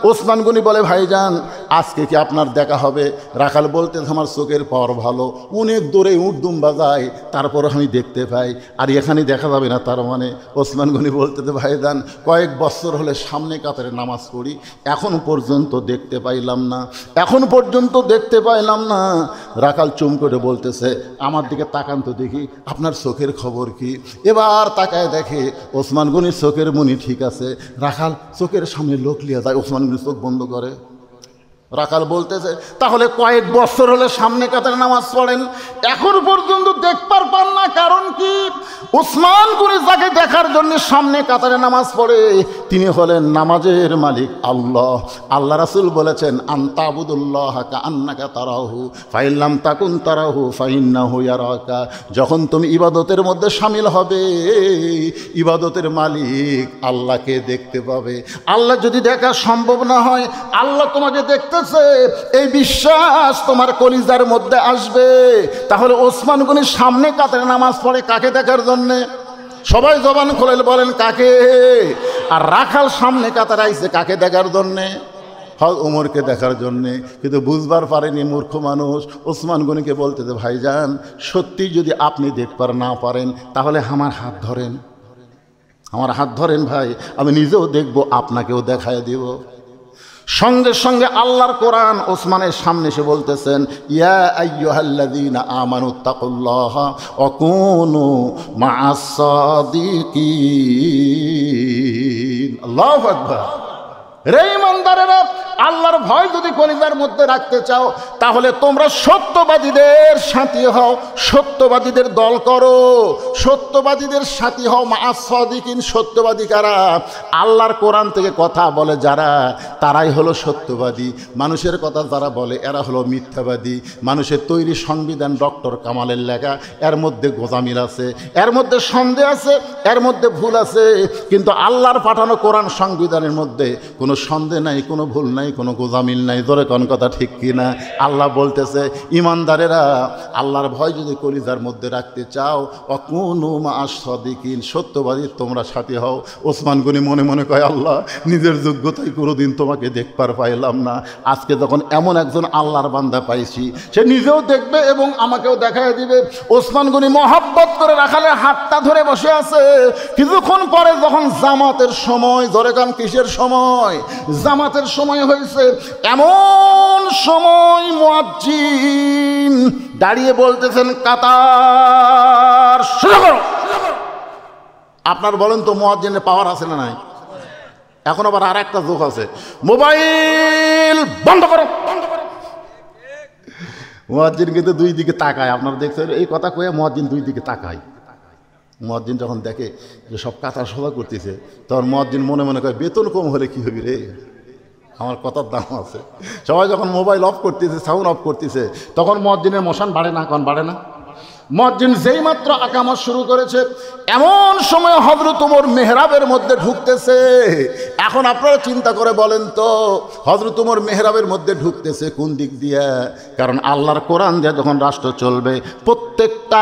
ওসমান গনি বলে ভাইজান আজকে কি আপনার দেখা হবে? রাখাল বলতেছে আমার চোখের পাওয়ার ভালো, অনেক দূরে উর্দুম বাজায়, তারপর আমি দেখতে পাই, আর এখানে দেখা যাবে না তার মানে? ওসমান গনি বলতেছে ভাইজান কয়েক বছর হলে সামনে কাতারে নামাজ পড়ি, এখন পর্যন্ত দেখতে পাইলাম না, এখন পর্যন্ত দেখতে পাইলাম না। রাখাল চুম করে বলতেছে আমার দিকে তাকান তো দেখি আপনার চোখের খবর কি। এবার তাকায় দেখে ওসমান গনির চোখের মনি ঠিক আছে। রাখাল চোখের সামনে লোক লিয়া যায়, ওসমান গনি চোখ বন্ধ করে। রাখাল বলতেছে তাহলে কয়েক বছর হলে সামনে কাতারে নামাজ পড়েন, এখন পর্যন্ত দেখবার পান না, কারণ কি? ওসমান গনি যাকে দেখার জন্য সামনে কাতারে নামাজ পড়ে তিনি হলেন নামাজের মালিক আল্লাহ। আল্লাহ রাসূল বলেছেন আনতাবুদুল্লাহ কাআন্নাকা তারাহু ফাইন লাম তাকুন তারাহু ফাইন্নাহু ইয়ারাকা। যখন তুমি ইবাদতের মধ্যে শামিল হবে, ইবাদতের মালিক আল্লাহকে দেখতে পাবে। আল্লাহ যদি দেখা সম্ভব না হয়, আল্লাহ তোমাকে দেখতে এই বিশ্বাস তোমার কলিজার মধ্যে আসবে। তাহলে ওসমান গনি সামনে কাতারে নামাজ পড়ে কাকে দেখার জন্যে? সবাই জবান খুলে বলেন কাকে? আর রাখাল সামনে কাতারে আইছে কাকে দেখার জন্যে? ওমরকে দেখার জন্যে। কিন্তু বুঝবার পারেনি মূর্খ মানুষ। ওসমান গনিকে বলতেছে ভাইজান সত্যি যদি আপনি দেখবার না পারেন তাহলে আমার হাত ধরেন, আমার হাত ধরেন ভাই, আমি নিজেও দেখব, আপনাকেও দেখায় দিব। সঙ্গে সঙ্গে আল্লাহর কোরআন ওসমানের সামনে এসে বলতেছেন ইয়া আইয়ুহাল্লাযীনা আমানুত্তাকুল্লাহা ওয়া কুনু মা'আস সাদিকিন। আল্লাহু আকবার। রে ঈমানদারেরা, আল্লাহর ভয় যদি কলিজার মধ্যে রাখতে চাও তাহলে তোমরা সত্যবাদীদের সাথী হও, সত্যবাদীদের দল করো, সত্যবাদীদের সাথী হও। মা'আস সাদিকিন, সত্যবাদী কারা? আল্লাহর কোরআন থেকে কথা বলে যারা, তারাই হলো সত্যবাদী। মানুষের কথা যারা বলে এরা হলো মিথ্যাবাদী। মানুষের তৈরি সংবিধান ডক্টর কামালের লেখা, এর মধ্যে গোজামিল আছে, এর মধ্যে সন্দেহ আছে, এর মধ্যে ভুল আছে, কিন্তু আল্লাহর পাঠানো কোরআন সংবিধানের মধ্যে কোনো সন্দেহ নাই, কোনো ভুল নাই, কোনো গোজামিল নাই। জোরে কোন কথা ঠিক কিনা? আল্লাহ বলতেছে ইমানদারেরা আল্লাহর ভয় যদি কলিজার মধ্যে রাখতে চাও অকুনু মা'আস সাদিকিন, সত্যবাদী তোমরা সাথী হও। ওসমান গনি মনে মনে কয় আল্লাহ নিজের যোগ্যতায় কোনোদিন তোমাকে দেখবার পাইলাম না, আজকে যখন এমন একজন আল্লাহর বান্দা পাইছি সে নিজেও দেখবে এবং আমাকেও দেখায় দিবে। ওসমান গনি মহব্বত করে রাখালের হাতটা ধরে বসে আছে। কিছুক্ষণ পরে যখন জামাতের সময়, ধরে কান কিসের সময়? জামাতের সময় হয়েছে। এমন সময় মুয়াজ্জিন দাঁড়িয়ে বলতেছেন কাতার শুরু করো। আপনার বলেন তো মুয়াজ্জিনের পাওয়ার আছে না নাই? এখন আবার আর একটা যোগ আছে, মোবাইল বন্ধ করো। মুয়াজ্জিন কিন্তু দুই দিকে তাকায়। আপনারা দেখছেন এই কথা কয়ে মুয়াজ্জিন দুই দিকে তাকায়। মুয়াজ্জিন যখন দেখে যে সব কাতার সভা করতেছে তখন মুয়াজ্জিন মনে মনে কয় বেতন কম হলে কি হবে রে, আমার কথার দাম আছে। সবাই যখন মোবাইল অফ করতেছে, সাউন্ড অফ করতেছে, তখন মুয়াজ্জিনের মশান বাড়ে না? কোন বাড়ে না? মুয়াজ্জিন যেই মাত্র আকামত শুরু করেছে এমন সময় হযরত ওমর মেহরাবের মধ্যে ঢুকতেছে। এখন আপনারা চিন্তা করে বলেন তো হযরত ওমর মেহরাবের মধ্যে ঢুকতেছে কোন দিক দিয়ে? কারণ আল্লাহর কোরআন দিয়ে যখন রাষ্ট্র চলবে প্রত্যেকটা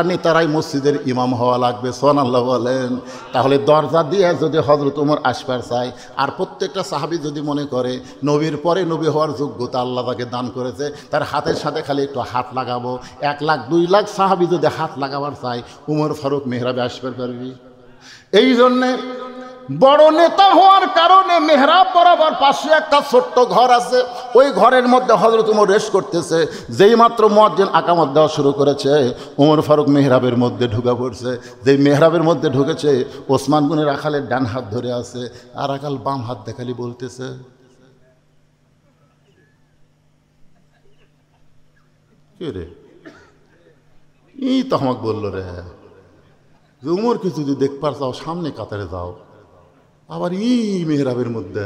নেতারাই মসজিদের ইমাম হওয়া লাগবে। সুবহানাল্লাহ বলেন। তাহলে দরজা দিয়ে যদি হযরত ওমর আসবার চায় আর প্রত্যেকটা সাহাবী যদি মনে করে নবীর পরে নবী হওয়ার যোগ্যতা আল্লাহ তাকে দান করেছে, তার হাতের সাথে খালি একটু হাত লাগাবো, 1 লাখ 2 লাখ সাহাবী যদি হাত লাগাবার চায় উমর ফারুক মেহরাবে আসবার পারবি। এই জন্যে বড় নেতা হওয়ার কারণে মেহরাব বরাবর পাশে একটা ছোট্ট ঘর আছে, ওই ঘরের মধ্যে হযরত ওমর রেস্ট করতেছে। যেই মাত্র মুয়াজ্জিন আকামত দেওয়া শুরু করেছে ওমর ফারুক মেহরাবের মধ্যে ঢুকে পড়ছে। যেই মেহরাবের মধ্যে ঢুকেছে ওসমান গনি রাখালের ডান হাত ধরে আছে আর রাখাল বাম হাত দেখালি বলতেছে কে রে? তো আমাকে বললো রে যে উমরকে যদি দেখবার চাও সামনে কাতারে যাও, আবার মেহরাবের মধ্যে।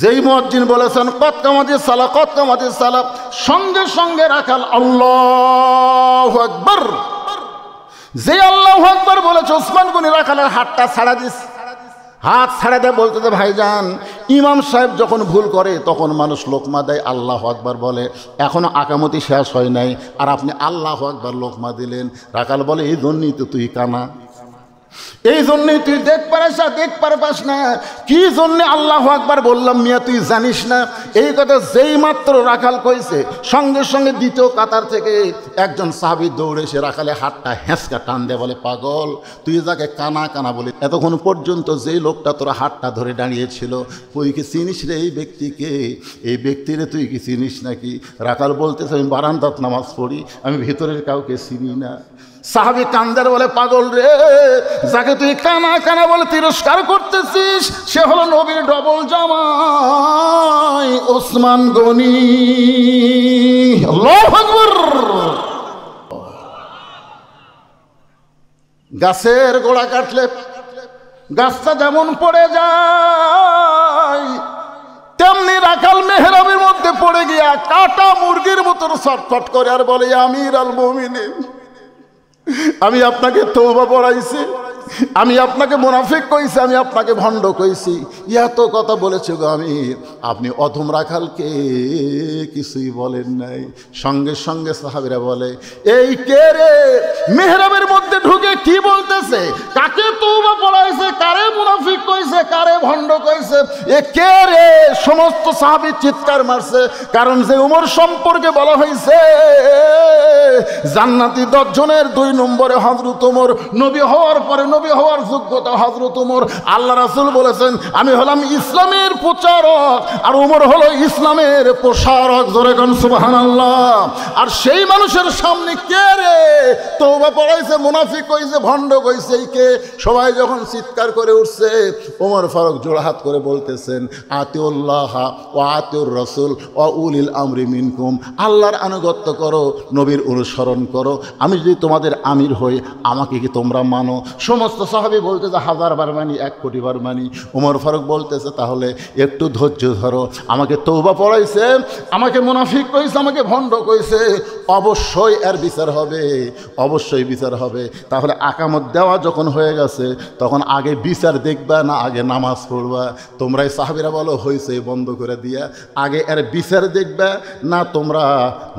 যেই মুয়াজ্জিন বলেছেন কদ কামাতিস সালাহ, কদ কামাতিস সালাহ, সঙ্গে সঙ্গে রাখাল আল্লাহু আকবার। যে আল্লাহু আকবার বলেছে ওসমান গনি রাখালের হাতটা ছাড়া দিস। হাত ছাড়া দেয়, বলতেছে ভাইজান ইমাম সাহেব যখন ভুল করে তখন মানুষ লোকমা দেয়, আল্লাহ আকবার বলে, এখনো আকামতি শেষ হয় নাই আর আপনি আল্লাহ আকবার লোকমা দিলেন। রাখাল বলে এই জন্যই তো তুই কানা, এই জন্যই তুই দেখ পারপাস না, কি জন্যে আল্লাহ আকবার বললাম মিয়া তুই জানিস না? এই কথা যেই মাত্র রাখাল কইছে সঙ্গে সঙ্গে দ্বিতীয় কাতার থেকে একজন সাহাবী দৌড়ে এসে রাখালে হাতটা হেঁচকা টান দেয়, বলে পাগল তুই যাকে কানা কানা বলি এতক্ষণ পর্যন্ত যেই লোকটা তোর হাতটা ধরে দাঁড়িয়েছিল তুই কি চিনিস রে এই ব্যক্তিকে? এই ব্যক্তিরে তুই কি চিনিস নাকি? রাখাল বলতেছে আমি বারান্দাত নামাজ পড়ি, আমি ভিতরের কাউকে চিনি না। সাহাবী কান্দার বলে পাগল রে, যাকে তুই কানা কানা বলে তিরস্কার করতেছিস সে হলো নবীর ডবল জামাই ওসমান গনি। আল্লাহু আকবার। গাছের গোড়া কাটলে গাছটা যেমন পড়ে যায় তেমনি রাখাল মেহরাবের মধ্যে পড়ে গিয়া কাটা মুরগির মতন ছটফট করে আর বলে আমির আল মুমিনিন, আমি আপনাকে তওবা পড়াইছি, আমি আপনাকে মুনাফিক কইছি, আমি আপনাকে ভণ্ড কইছি, এত কথা বলেছে গো আমির, আপনি অধম রাখালকে কিছুই বলেন নাই। সঙ্গে সঙ্গে সাহাবীরা বলে এই কে রে মেহরাবের মধ্যে ঢুকে কি বলতেছে, কাকে তওবা পড়াইছে, কারে মুনাফিক কইছে, কারে ভণ্ড কইছে, এ কে রে? সমস্ত সাহাবী চিৎকার মারছে, কারণ যে উমর সম্পর্কে বলা হয়েছে জান্নাতি 10 জনের 2 নম্বরে হযরত ওমর, নবী হওয়ার পরে নবী হওয়ার যোগ্যতা হযরত ওমর। আল্লাহ রাসূল বলেছেন আমি হলাম ইসলামের প্রচারক আর ওমর হলো ইসলামের প্রসারক। জোরে কোন সুবহানাল্লাহ। আর সেই মানুষের সামনে কে রে তওবা পড়াইছে, মুনাফিক কইছে, ভণ্ড কইছে, এই কে? সবাই যখন চিৎকার করে উঠছে ওমর ফারুক জোড়হাত করে বলতেছেন আতিউল্লাহ ওয়া আতিউর রাসূল ওয়া উলিল আমরি মিনকুম, আল্লাহর আনুগত্য করো, নবীর অনুসরণ করো, আমি যদি তোমাদের আমির হই আমাকে কি তোমরা মানো? সমস্ত সাহাবী বলতেছে 1000 বার মানি, 1 কোটি বার মানি। ওমর ফারুক বলতেছে তাহলে একটু ধৈর্য ধরো, আমাকে তওবা পড়াইছে, আমাকে মুনাফিক কইছে, আমাকে ভণ্ড কইছে, অবশ্যই এর বিচার হবে, অবশ্যই বিচার হবে। তাহলে আকামত দেওয়া যখন হয়ে গেছে তখন আগে বিচার দেখবা না আগে নামাজ পড়বা? তোমরাই সাহাবীরা বলো হইছে বন্ধ করে দিয়া, আগে এর বিচার দেখবা না তোমরা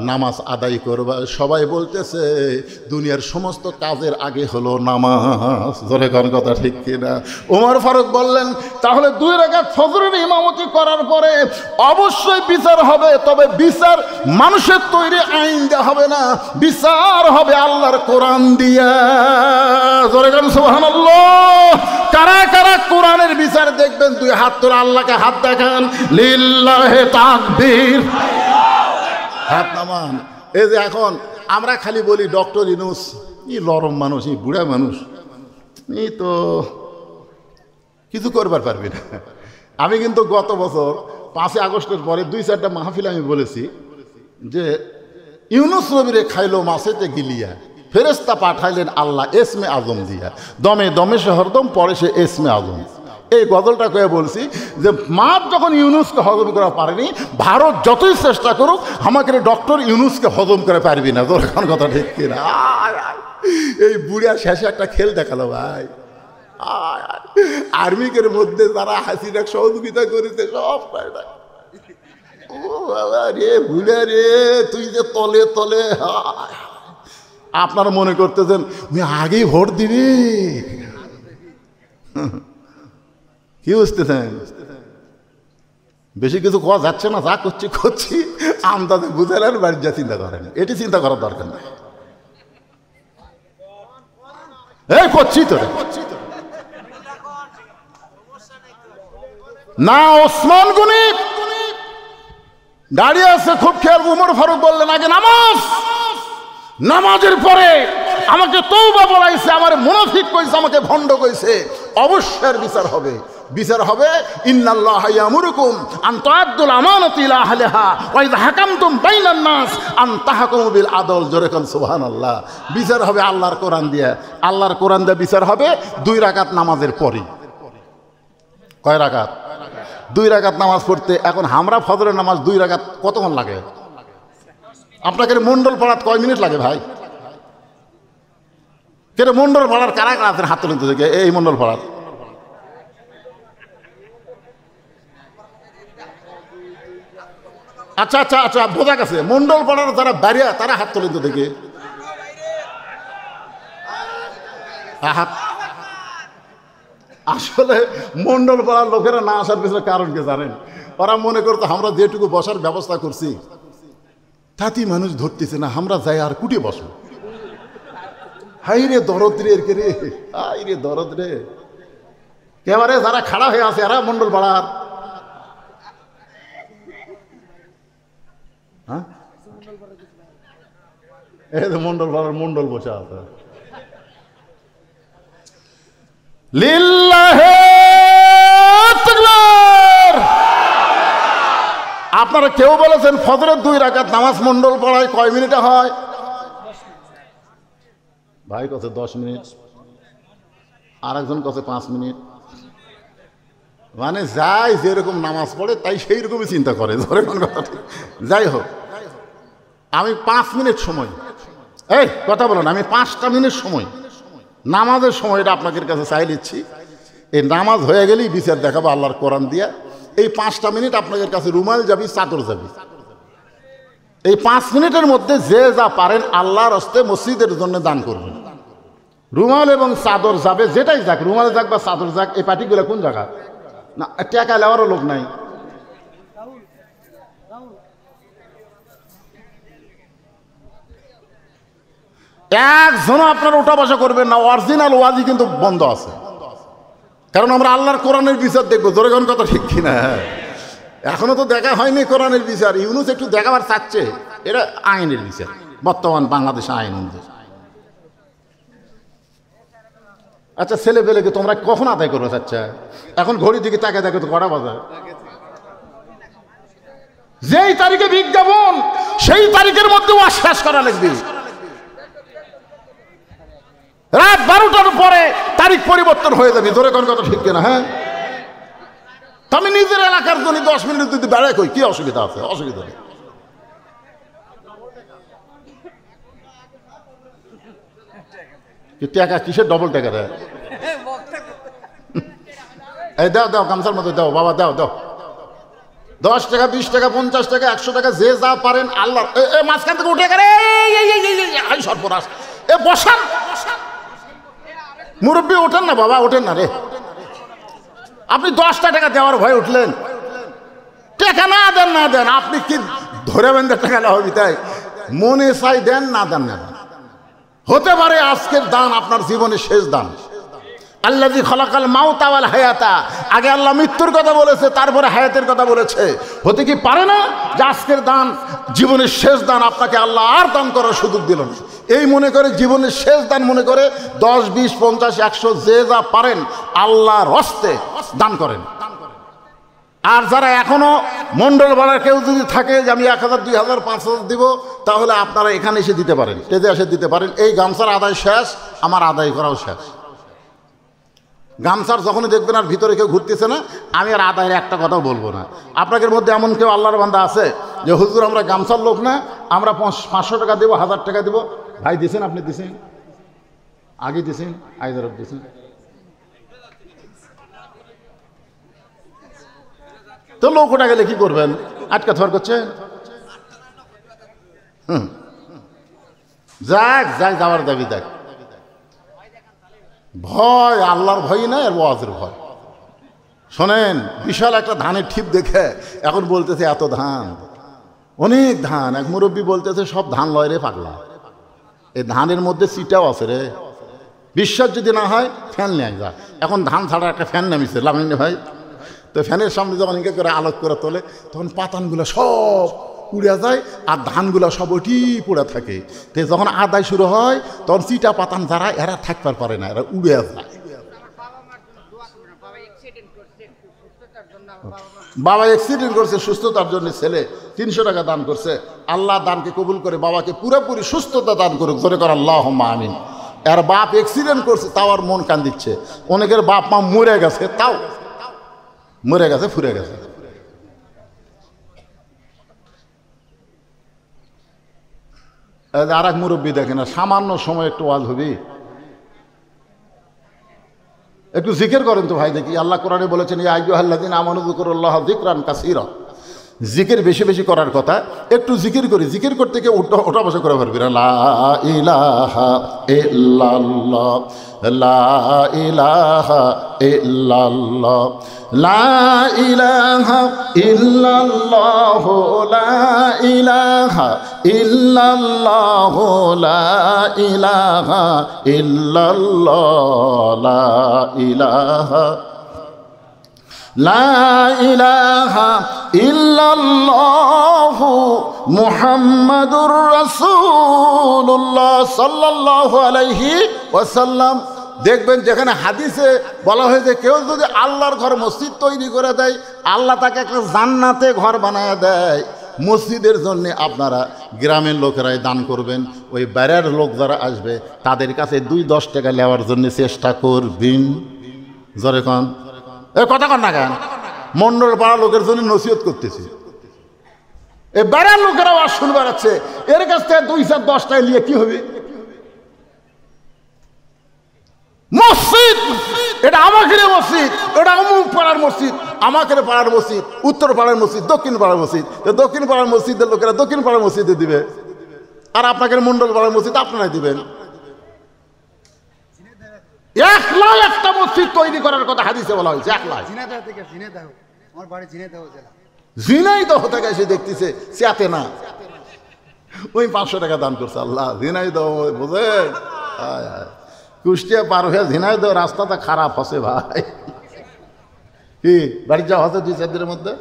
নামাজ আদায় করবা? সবাই বলতেছে দুনিয়ার সমস্ত কাজের আগে হলো নামাজ। জোরে কোন কথা ঠিক কিনা? ওমর ফারুক বললেন তাহলে 2 রাকাত ফজরের ইমামতি করার পরে অবশ্যই বিচার হবে, তবে বিচার মানুষের তৈরি আইন দেওয়া হবে না, বিচার হবে আল্লাহর কোরআন দিয়া। জোরে কোন সুবহানাল্লাহ। কারা কারা কোরআনের বিচার দেখবেন? 2 হাত তোলা, আল্লাহকে হাত দেখান, লিল্লাহি তাকবীর, হাত নামান। এই যে এখন আমরা খালি বলি ডক্টর ইউনূস এই লরম মানুষ, এই বুড়া মানুষ, এই তো কিছু করবার পারবি না। আমি কিন্তু গত বছর 5 আগস্টের পরে 2-4টা মাহফিল আমি বলেছি যে ইউনূস নবীরে খাইলো মাছেতে গিলিয়া, ফেরেশতা পাঠাইলেন আল্লাহ এসমে আজম দিয়া, দমে দমে সে হরদম পরে সে এসমে আজম। এই গজলটা কয়ে বলছি যে মাছ যখন ইউনূসকে হজম করা পারেনি, ভারত যতই চেষ্টা করুক আমাকে ডক্টর ইউনূসকে হজম করে পারবি না। তোর এখন কথা ঠিক কিনা? এই বুড়িয়া শেষে একটা খেল দেখালো ভাই, আর্মিকের মধ্যে যারা হাসিনা সহযোগিতা করেছে সব পায়। ও বাবা রে বুড়া রে, তুই যে তলে তলে আপনারা মনে করতেছেন আগেই ভোট দিবি, কি বুঝতেছেন? বেশি কিছু কোয়া যাচ্ছে না, যা করছি করছি আমদাদে বুঝালেন, বাড়ির যা চিন্তা করেন, এটি চিন্তা করার দরকার নেই। এই করছি তো না, ওসমান গনি দাঁড়িয়ে আছে খুব খেয়াল। উমর ফারুক বললেন আগে নামাজ, নামাজের পরে আমাকে তওবা বলাইছে, আমার মুনাফিক কইছে, আমাকে ভণ্ড কইছে, অবশ্যই বিচার হবে, বিচার হবে। ইন্নাল্লাহা ইয়ামুরুকুম আন তুআদ্দুল আমানাতি ইলা আহলিহা ওয়া ইযা হাকামতুম বাইনান নাস আন তাহকুমু বিল আদল। জোরে কোন সুবহানাল্লাহ। বিচার হবে আল্লাহর কোরআন দিয়ে, আল্লাহর কোরআন দিয়ে বিচার হবে 2 রাকাত নামাজের পরে। কয় রাকাত? 2 রাকাত নামাজ পড়তে এখন আমরা ফজরের নামাজ 2 রাকাত কতক্ষণ লাগে? আপনাকে মন্ডল পড়াত কয় মিনিট লাগে ভাই? কেন মন্ডল পড়ার কারা কারা আছেন হাত তুলে? এই মন্ডল পড়ার আচ্ছা আচ্ছা আচ্ছা, বোঝা গেছে। মন্ডল পাড়ার যারা বাড়িয়া তারা হাত তোলেন তো দেখে। হাত আসলে মন্ডল পাড়ার লোকেরা না আসার পিছনে কারণ কে জানেন? ওরা মনে করতো আমরা যেটুকু বসার ব্যবস্থা করছি তাতেই মানুষ ধরতেছে না, আমরা যাই আর কুটে বসো। হাই রে দরদ রে, কে রে, হাই রে দরদ রে। এবারে যারা খাড়া হয়ে আছে এরা মন্ডল পাড়ার। হ্যাঁ, এই তো মন্ডল পাড়ার মন্ডল বসে আছে। লিল্লাহে তাকবীর। আপনারা কেউ বলেছেন ফজরের 2 রাকাত নামাজ মন্ডল পড়ায় কয় মিনিটে হয়? ভাই কছে 10 মিনিট, আর একজন কছে 5 মিনিট। মানে যাই যেরকম নামাজ পড়ে তাই সেই রকমই চিন্তা করে। ধরে কোন কথা ঠিক। যাই হোক, আমি 5 মিনিট সময়, এই কথা বলেন, আমি 5টা মিনিট সময় নামাজের সময়টা আপনাদের কাছে চাই নিচ্ছি। এই নামাজ হয়ে গেলেই বিচার দেখাবো আল্লাহর কোরআন দিয়া। এই 5টা মিনিট আপনাদের কাছে রুমাল যাবি, চাদর যাবি। এই 5 মিনিটের মধ্যে যে যা পারেন আল্লাহর হস্তে মসজিদের জন্য দান করবেন। রুমাল এবং চাদর যাবে, যেটাই যাক, রুমাল যাক বা চাদর যাক। এই পার্টিগুলো কোন জায়গা না, টাকা নেওয়ারও লোক নাই। একজনও আপনার ওঠা বসা করবেন না। অরিজিনাল ওয়াজি কিন্তু বন্ধ আছে, কারণ আমরা আল্লাহর কোরআনের বিচার দেখবো। জোরে কোন কথা ঠিক কিনা? এখনো তো দেখা হয়নি কোরআনের বিচার। ইউনুস একটু দেখাবার চাচ্ছে। এটা আইনের বিচার, বর্তমান বাংলাদেশ আইন অনুযায়ী। আচ্ছা, ছেলে পেলেকে তোমরা কখন আদায় করবে? আচ্ছা, এখন ঘড়ির দিকে তাকে দেখো তো কটা বাজার। যেই তারিখে বিজ্ঞাপন সেই তারিখের মধ্যে ওয়াজ শেষ করা লাগবে। রাত 12টার পরে তারিখ পরিবর্তন হয়ে যাবে। ধরে কোন কথা ঠিক কিনা? হ্যাঁ, আমি নিজের এলাকার জন্য 10 মিনিট যদি বেড়াই কই, কি অসুবিধা আছে? অসুবিধা নেই। টাকা কিসের ডবল টাকা দেয়? এই দাও দাও, গামছার মতো দাও বাবা, দাও দাও। 10 টাকা, 20 টাকা, 50 টাকা, 100 টাকা, যে যা পারেন আল্লাহ। মাঝখান থেকে উঠে গেলে সর্বনাশ। এ বসান, মুরব্বী ওঠেন না বাবা, ওঠেন না রে। আপনি 10টা টাকা দেওয়ার ভয় উঠলেন। টাকা না দেন, না দেন, আপনি কি ধরে বেঁধে টাকা হবি? তাই মনে চাই দেন, না দেন না দেন। হতে পারে আজকের দান আপনার জীবনের শেষ দান। আল্লাযী খালাকাল মাউতা ওয়াল হায়াতা। আগে আল্লাহ মৃত্যুর কথা বলেছে, তারপরে হায়াতের কথা বলেছে। হতে কি পারে না যে আজকের দান জীবনের শেষ দান, আপনাকে আল্লাহ আর দান করার সুযোগ দিল না। এই মনে করে জীবনের শেষ দান মনে করে 10, 20, 50, 100 যে যা পারেন আল্লাহর হস্তে দান করেন। আর যারা এখনো মন্ডল ভাড়ার কেউ যদি থাকে যে আমি 1000, 2000, 5000 দিব, তাহলে আপনারা এখানে এসে দিতে পারেন, স্টেজে এসে দিতে পারেন। এই গামছার আদায় শেষ, আমার আদায় করাও শেষ। গামছার যখনই দেখবেন আর ভিতরে কেউ ঘুরতেছে না, আমি আর আদায়ের একটা কথাও বলবো না। আপনাদের মধ্যে এমন কেউ আল্লাহর বান্দা আছে যে হুজুর আমরা গামছার লোক না, আমরা 500 টাকা দেবো, 1000 টাকা দেবো? ভাই দিছেন, আপনি দিছেন, আগে দিছেন, আইদারব দিছেন। তো লোক ওটা গেলে কি করবেন? আটকা থর করছে। যাক যাক, যাওয়ার দাবি দেখ। ভয় আল্লাহর ভয় না, আর ওয়াজের ভয়। শোনেন, বিশাল একটা ধানের ঠিপ দেখে এখন বলতেছে এত ধান, অনেক ধান। এক মুরব্বী বলতেছে সব ধান লয় রে পাগলা, এই ধানের মধ্যে চিটাও আছে রে। বিশ্বাস যদি না হয় ফ্যান নিয়ে যা। এখন ধান ছাড়া একটা ফ্যান নামিছে লামিনে ভাই। তো ফ্যানের সামনে যখন ইনকে করে আলোক করে তোলে, তখন পাতানগুলো সব উড়ে যায় আর ধানগুলো সব ওটি পড়ে থাকে। তো যখন আদায় শুরু হয় তখন চিটা পাতান যারা, এরা থাকতে পারে না, এরা উড়ে যায়। বাবা অ্যাক্সিডেন্ট করছে, সুস্থতার জন্য ছেলে 300 টাকা দান করছে। আল্লাহ দানকে কবুল করে বাবাকে পুরোপুরি সুস্থতা দান করুক। জোরে করে আল্লাহুম্মা আমিন। এর বাপ অ্যাক্সিডেন্ট করছে, তাও আর মন কান্দিচ্ছে। অনেকের বাপ মা মরে গেছে, তাও মরে গেছে, ফুরে গেছে। আর এক মুরব্বী দেখে না, সামান্য সময় একটু ওয়াজ হবি, একটু জিকির করেন তো ভাই দেখি। আল্লাহ কোরআনে বলেছেন ইয়া আইয়ুহাল্লাযীনা আমানু যিকুরুল্লাহা যিকরান কাসীরা। জিকির বেশি বেশি করার কথা, একটু জিকির করি, জিকির করতে গিয়ে ওটা বসে করে পারবি না। লা ইলাহা ইল্লাল্লাহ, লা ইলাহা ইল্লাল্লাহ, লা ইলাহা ইল্লাল্লাহ, লা ইলাহা ইল্লাল্লাহ, লা ইলাহা ইল্লাল্লাহ, লা ইলাহা লা ইলাহা ইল্লাল্লাহ মুহাম্মাদুর রাসূলুল্লাহ সাল্লাল্লাহু আলাইহি ওয়াসাল্লাম। দেখবেন যেখানে হাদিসে বলা হয়েছে কেউ যদি আল্লাহর ঘর মসজিদ তৈরি করে দেয়, আল্লাহ তাকে একটা জান্নাতে ঘর বানায় দেয়। মসজিদের জন্য আপনারা গ্রামের লোকেরাই দান করবেন, ওই বাইরের লোক যারা আসবে তাদের কাছে 2-10 টাকা নেওয়ার জন্য চেষ্টা করবেন। জোরে কন, এই কথা কন না কেন? মন্ডল পাড়া লোকের জন্য নসিহত করতেছি, এই বাইরের লোকেরাও আর শুনবার আছে, এর কাছ থেকে 2-10 টাকা নিয়ে কি হবে? মসজিদ এটা আমাকে মসজিদ, এটা অমুক পাড়ার মসজিদ, আমাকে পাড়ার মসজিদ, উত্তর পাড়ার মসজিদ, দক্ষিণ পাড়ার মসজিদ। দক্ষিণ পাড়ার মসজিদের লোকেরা দক্ষিণ পাড়ার মসজিদে দিবে, আর আপনাকে মন্ডল পাড়ার মসজিদ আপনারাই দিবেন। একলাই একটা মসজিদ তৈরি করার কথা হাদিসে বলা হয়েছে, একলাই। ঝিনাইদহ থেকে এসে দেখতেছে চেয়াতে না, ওই 500 টাকা দান করছে। আল্লাহ, ঝিনাইদহ বোঝেন, কুষ্টিয়া পার হয়ে ঝিনাইদহ রাস্তাটা খারাপ আছে ভাই। কি বাড়ি যাওয়া হচ্ছে 2-4 দিনের মধ্যে?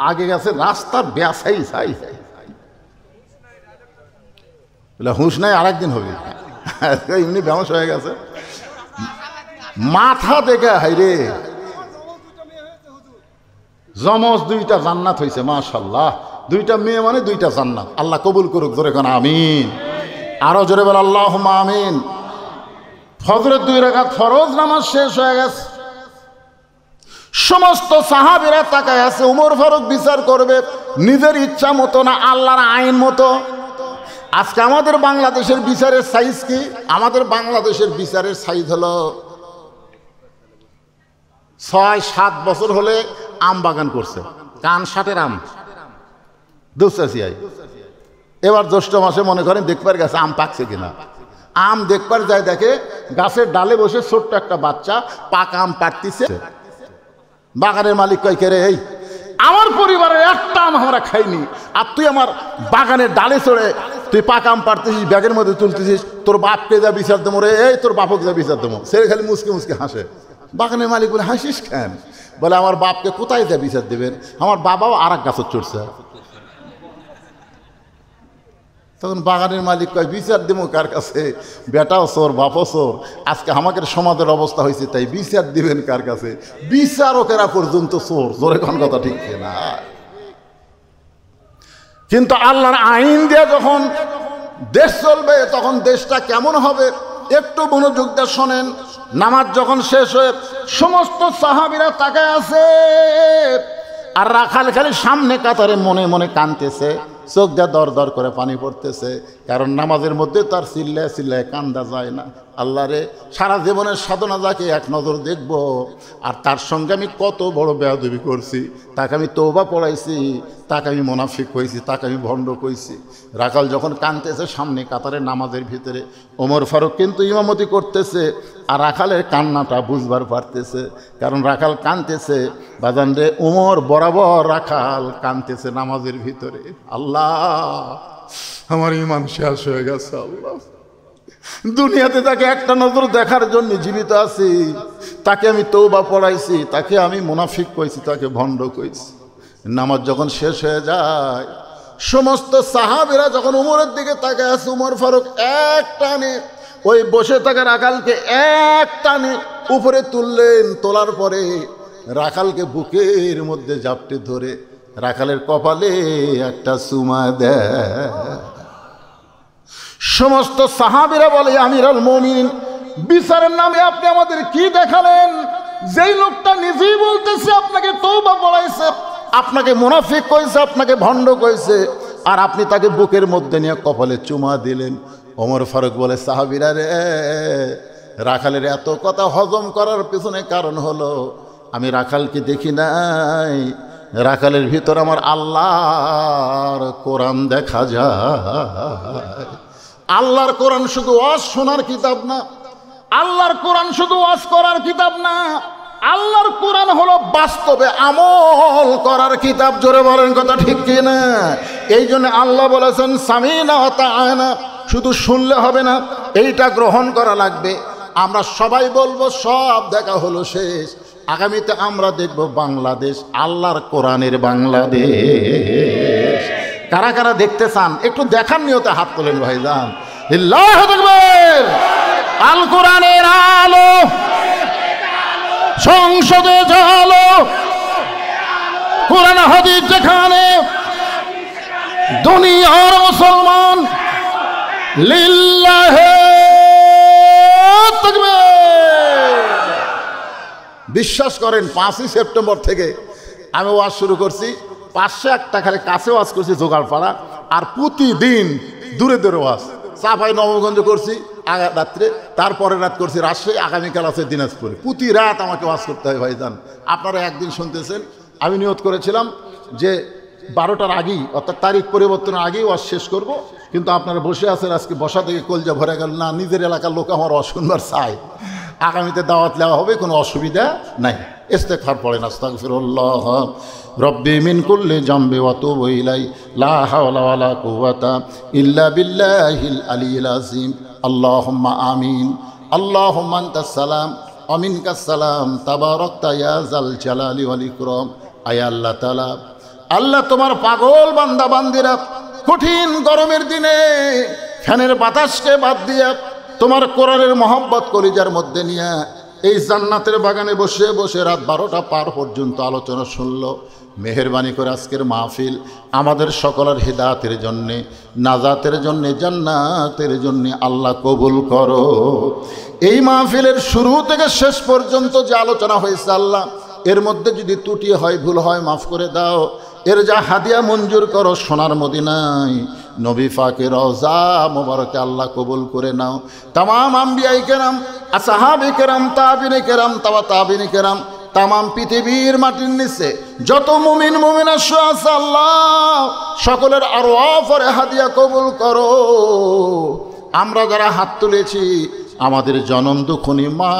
আগে গেছে রাস্তার ব্যাসাই চাই বলে হুঁশ নাই, আরেকদিন হবে। এমনি ব্যবস হয়ে গেছে মাথা দেখে। হাইরে জমজ 2টা জান্নাত হয়েছে, মাশাআল্লাহ। 2টা মেয়ে মানে 2টা জান্নাত। আল্লাহ কবুল করুক, জোরে কোন আমিন। আরো জোরে বল আল্লাহুম্মা আমিন। ফজরের 2 রাকাত ফরজ নামাজ শেষ হয়ে গেছে, সমস্ত সাহাবীরা তাকায় আছে। উমর ফারুক বিচার করবে নিজের ইচ্ছা মতো না, আল্লাহর আইন মতো। আজকে আমাদের বাংলাদেশের বিচারের সাইজ কি? আমাদের বাংলাদেশের বিচারের সাইজ হলো 6-7 বছর হলে আম বাগান করছে, কান 60-এর আম দুসাসিয়াই। এবার জ্যৈষ্ঠ মাসে মনে করেন দেখবার গেছে আম পাকছে কিনা। আম দেখবার যায়, দেখে গাছের ডালে বসে ছোট্ট একটা বাচ্চা পাকা আম পাড়তিছে। বাগানের মালিক কয়, কে রে, এই আমার পরিবারের একটা আম আমরা খাইনি, আর তুই আমার বাগানের ডালে চড়ে তুই পাকা আম পাড়তেছিস, ব্যাগের মধ্যে তুলতেছিস, তোর বাপকে যা বিচার দেবো রে, এই তোর বাপকে যা বিচার দেবো। সে খালি মুসকে মুসকে হাসে। বাগানের মালিক বলে, হাসিস কেন? বলে, আমার বাপকে কোথায় যা বিচার দেবেন, আমার বাবাও আর এক গাছের চড়ছে। তখন বাগানের মালিক কয়, বিচার দেবো কার কাছে? বেটাও চোর, বাপও চোর, আজকে আমাদের সমাজের অবস্থা হয়েছে, তাই বিচার দিবেন কার কাছে? বিচারকেরা পর্যন্ত চোর। জোরে কোন কথা ঠিক না? কিন্তু আল্লাহর আইন দিয়ে যখন দেশ চলবে তখন দেশটা কেমন হবে একটু মনোযোগ দিয়ে শোনেন। নামাজ যখন শেষ হয়ে সমস্ত সাহাবীরা তাকায় আছে, আর রাখাল খালি সামনে কাতারে মনে মনে কাঁদতেছে, চোখ দিয়ে দর দর করে পানি পড়তেছে। কারণ নামাজের মধ্যে তার চিল্লায় চিল্লায় কান্দা যায় না। আল্লাহ রে, সারা জীবনের সাধনা যাকে এক নজর দেখব, আর তার সঙ্গে আমি কত বড় বেয়াদবি করছি, তাকে আমি তওবা পড়াইছি, তাকে আমি মুনাফিক হয়েছি, তাকে আমি ভণ্ড কইছি। রাখাল যখন কাঁদতেছে সামনে কাতারে নামাজের ভিতরে, ওমর ফারুক কিন্তু ইমামতি করতেছে, আর রাখালের কান্নাটা বুঝবার পারতেছে। কারণ রাখাল কাঁদতেছে, বাজান রে, ওমর বরাবর রাখাল কাঁদতেছে নামাজের ভিতরে। আল্লাহ, আমার ইমান শেষ হয়ে গেছে। আল্লাহ, দুনিয়াতে তাকে একটা নজর দেখার জন্য জীবিত আছি, তাকে আমি তওবা পড়াইছি, তাকে আমি মুনাফিক কইছি, তাকে ভণ্ড কইছি। নামাজ যখন শেষ হয়ে যায়, সমস্ত সাহাবীরা যখন উমরের দিকে তাকায় আছে, উমর ফারুক এক টানে ওই বসে থাকা রাখালকে এক টানে উপরে তুললেন। তোলার পরে রাখালকে বুকের মধ্যে জাপটে ধরে রাখালের কপালে একটা চুমা দেয়। সমস্ত সাহাবীরা বলে, আমিরুল মুমিনিন, বিচারের নামে আপনি আমাদের কি দেখালেন? যেই লোকটা নিজেই বলতেছে আপনাকে তওবা পড়াইছে, আপনাকে মুনাফিক কইছে, আপনাকে ভণ্ড কইছে, আর আপনি তাকে বুকের মধ্যে নিয়ে কপালে চুমা দিলেন। ওমর ফারুক বলে, সাহাবীরা রে, রাখালের এত কথা হজম করার পেছনে কারণ হলো আমি রাখালকে দেখি নাই, রাখালের ভিতর আমার আল্লাহর কোরআন দেখা যায়। আল্লাহর কোরআন শুধু ওয়াজ শোনার কিতাব না, আল্লাহর কোরআন শুধু ওয়াজ করার কিতাব না, আল্লাহর কোরআন হলো বাস্তবে আমল করার কিতাব। জোরে বলেন কথা ঠিক কিনা? এই জন্য আল্লাহ বলেছেন সামিনা ওয়া তাআনা, শুধু শুনলে হবে না, এইটা গ্রহণ করা লাগবে। আমরা সবাই বলবো সব দেখা হলো শেষ, আগামীতে আমরা দেখব বাংলাদেশ আল্লাহর কোরআনের বাংলাদেশ। কারা কারা দেখতে চান একটু দেখার নিয়তে হাত তোলেন ভাইজান। আল্লাহু আকবার। আল কোরআনের আলো সংসদে জ্বালো, কোরআন হাদিস যেখানে, দুনিয়ার মুসলমান লিল্লাহি তাকবীর। বিশ্বাস করেন 5ই সেপ্টেম্বর থেকে আমি ওয়াজ শুরু করছি, 501 টাকার কাছে ওয়াজ করছি জোগাড়পাড়া, আর প্রতিদিন দূরে দূরে ওয়াজ। চাপাই নবগঞ্জ করছি রাত্রে, তারপরে রাত করছি রাজশাহী, আগামীকাল আছে দিনাজপুরে। প্রতি রাত আমাকে ওয়াজ করতে হয় ভাইজান। আপনারা একদিন শুনতেছেন, আমি নিয়ত করেছিলাম যে 12টার আগেই, অর্থাৎ তারিখ পরিবর্তনের আগেই ওয়াজ শেষ করব, কিন্তু আপনারা বসে আছেন, আজকে বসা থেকে কলজা ভরে গেল না, নিজের এলাকার লোক আমার ওয়াজ শুনবার চাই। আগামীতে দাওয়াত নেওয়া হবে, কোনো অসুবিধা নাই। ইস্তেগফার পড়েন, আস্তাগফিরুল্লাহ রব্বি মিন কুল্লি জামবি ওয়া তুবু ইলাই, লা হাওলা ওয়ালা কুওয়াতা ইল্লা বিল্লাহিল আলিয়্যিল আযীম। আল্লাহুম্মা আমিন। আল্লাহুম্মা আনতাস সালাম ওয়া মিনকাস সালাম, তাবারাকতা ইয়া যাল জালালি ওয়াল ইকরাম। আয় আল্লাহ তাআলা, আল্লাহ তোমার পাগল বান্দা বান্দিরা কঠিন গরমের দিনে ফ্যানের বাতাসকে বাদ দিয়া তোমার কোরআনের মহব্বত কলিজার মধ্যে নিয়ে এই জান্নাতের বাগানে বসে বসে রাত 12টা পার পর্যন্ত আলোচনা শুনলো। মেহেরবানি করে আজকের মাহফিল আমাদের সকলের হিদায়াতের জন্যে, নাজাতের জন্যে, জান্নাতের জন্যে আল্লাহ কবুল করো। এই মাহফিলের শুরু থেকে শেষ পর্যন্ত যে আলোচনা হয়েছে আল্লাহ, এর মধ্যে যদি ত্রুটি হয়, ভুল হয়, মাফ করে দাও। এর যা হাদিয়া মঞ্জুর করো সোনার মদিনায় নবী পাকের রওজা মোবারকে আল্লাহ কবুল করে নাও। তামাম আম্বিয়ায়ে কেরাম, আসহাবে কেরাম, তাবিনে কেরাম, তাবিনে কেরাম, তামাম পৃথিবীর মাটির নিচে যত মুমিন মুমিনা আছে আল্লাহ সকলের আরওয়াফের হাদিয়া কবুল করো। আমরা যারা হাত তুলেছি, আমাদের জনম দুঃখনী মা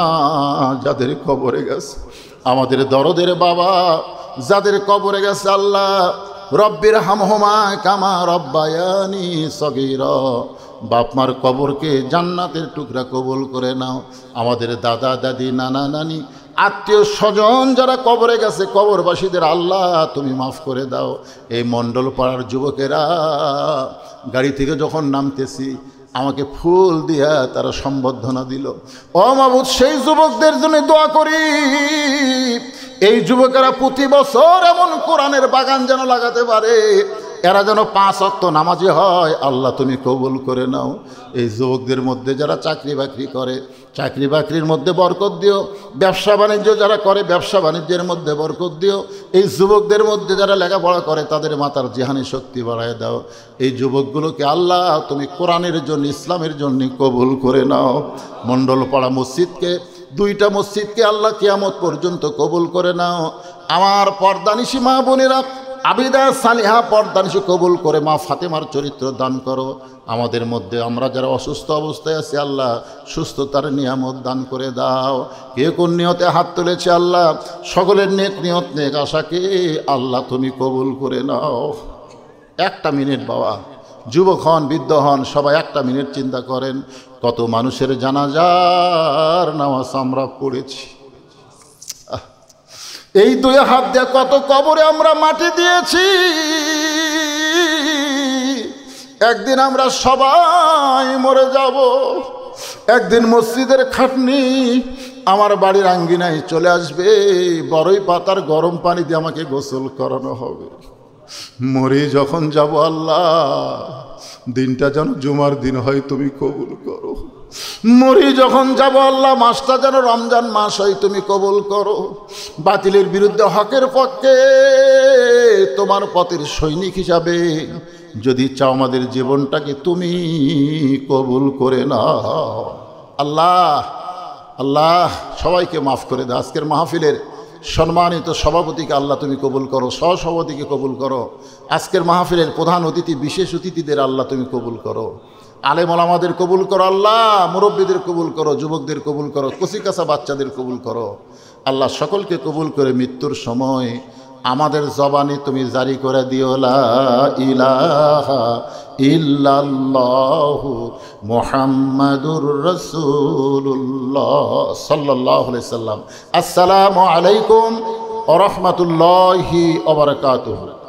যাদের কবরে গেছে, আমাদের দরদের বাবা যাদের কবরে গেছে আল্লাহ, রব্বির হামহুমা কামা রব্বায়ানি সগীরা, বাপমার কবরকে জান্নাতের টুকরা কবুল করে নাও। আমাদের দাদা দাদি, নানা নানি, আত্মীয় স্বজন যারা কবরে গেছে, কবরবাসীদের আল্লাহ তুমি মাফ করে দাও। এই মণ্ডল পাড়ার যুবকেরা গাড়ি থেকে যখন নামতেছি আমাকে ফুল দিয়া তারা সম্বর্ধনা দিল। ও মাবুদ, সেই যুবকদের জন্য দোয়া করি, এই যুবকেরা প্রতি বছর এমন কোরআনের বাগান যেন লাগাতে পারে, এরা যেন 5 ওয়াক্ত নামাজি হয়। আল্লাহ তুমি কবুল করে নাও। এই যুবকদের মধ্যে যারা চাকরি বাকরি করে, চাকরি বাকরির মধ্যে বরকত দিও। ব্যবসা বাণিজ্য যারা করে, ব্যবসা বাণিজ্যের মধ্যে বরকত দিও। এই যুবকদের মধ্যে যারা লেখাপড়া করে, তাদের মাথার জিহানি শক্তি বাড়ায় দাও। এই যুবকগুলোকে আল্লাহ তুমি কোরআনের জন্য, ইসলামের জন্য কবুল করে নাও। মণ্ডলপাড়া মসজিদকে, 2টা মসজিদকে আল্লাহ কিয়ামত পর্যন্ত কবুল করে নাও। আমার পর্দানিশী মা বোনেরা, আবিদা সালিহা পর্দানিশী কবুল করে মা ফাতেমার চরিত্র দান করো। আমাদের মধ্যে আমরা যারা অসুস্থ অবস্থায় আছি আল্লাহ সুস্থতার নিয়ামত দান করে দাও। কে কোন নিয়তে হাত তুলেছে আল্লাহ সকলের নেক নিয়ত, নেক আশাকে আল্লাহ তুমি কবুল করে নাও। 1টা মিনিট বাবা, যুবক হন, বৃদ্ধ হন, সবাই 1টা মিনিট চিন্তা করেন, কত মানুষের জানাজার নামাজ আমরা পড়েছি। এই 2 হাত দিয়ে কত কবরে আমরা মাটি দিয়েছি। একদিন আমরা সবাই মরে যাব। একদিন মসজিদের খাটনি আমার বাড়ির আঙ্গিনায় চলে আসবে, বড়ই পাতার গরম পানি দিয়ে আমাকে গোসল করানো হবে। মরে যখন যাব আল্লাহ, দিনটা যেন জুমার দিন হয়, তুমি কবুল করো। মরি যখন যাব আল্লাহ, মাসটা যেন রমজান মাস হয়, তুমি কবুল করো। বাতিলের বিরুদ্ধে হকের পক্ষে তোমার পথের সৈনিক হিসাবে যদি চাও আমাদের জীবনটাকে তুমি কবুল করে নাও। আল্লাহ আল্লাহ সবাইকে মাফ করে দাও। আজকের মাহফিলের সম্মানিত সভাপতিকে আল্লাহ তুমি কবুল করো, সহসভাপতিকে কবুল করো, আজকের মাহফিলের প্রধান অতিথি বিশেষ অতিথিদের আল্লাহ তুমি কবুল করো, আলেম ওলামাদের কবুল করো আল্লাহ, মুরব্বীদের কবুল করো, যুবকদের কবুল করো, কচিকাঁচা বাচ্চাদের কবুল করো আল্লাহ, সকলকে কবুল করে মৃত্যুর সময় আমাদের জবানে তুমি জারি করে দিও লা ইলাহা ইল্লাল্লাহু মুহাম্মাদুর রাসূলুল্লাহ সাল্লাল্লাহু আলাইহি সাল্লাম। আসসালামু আলাইকুম ওয়া রাহমাতুল্লাহি ওয়া বারাকাতুহু।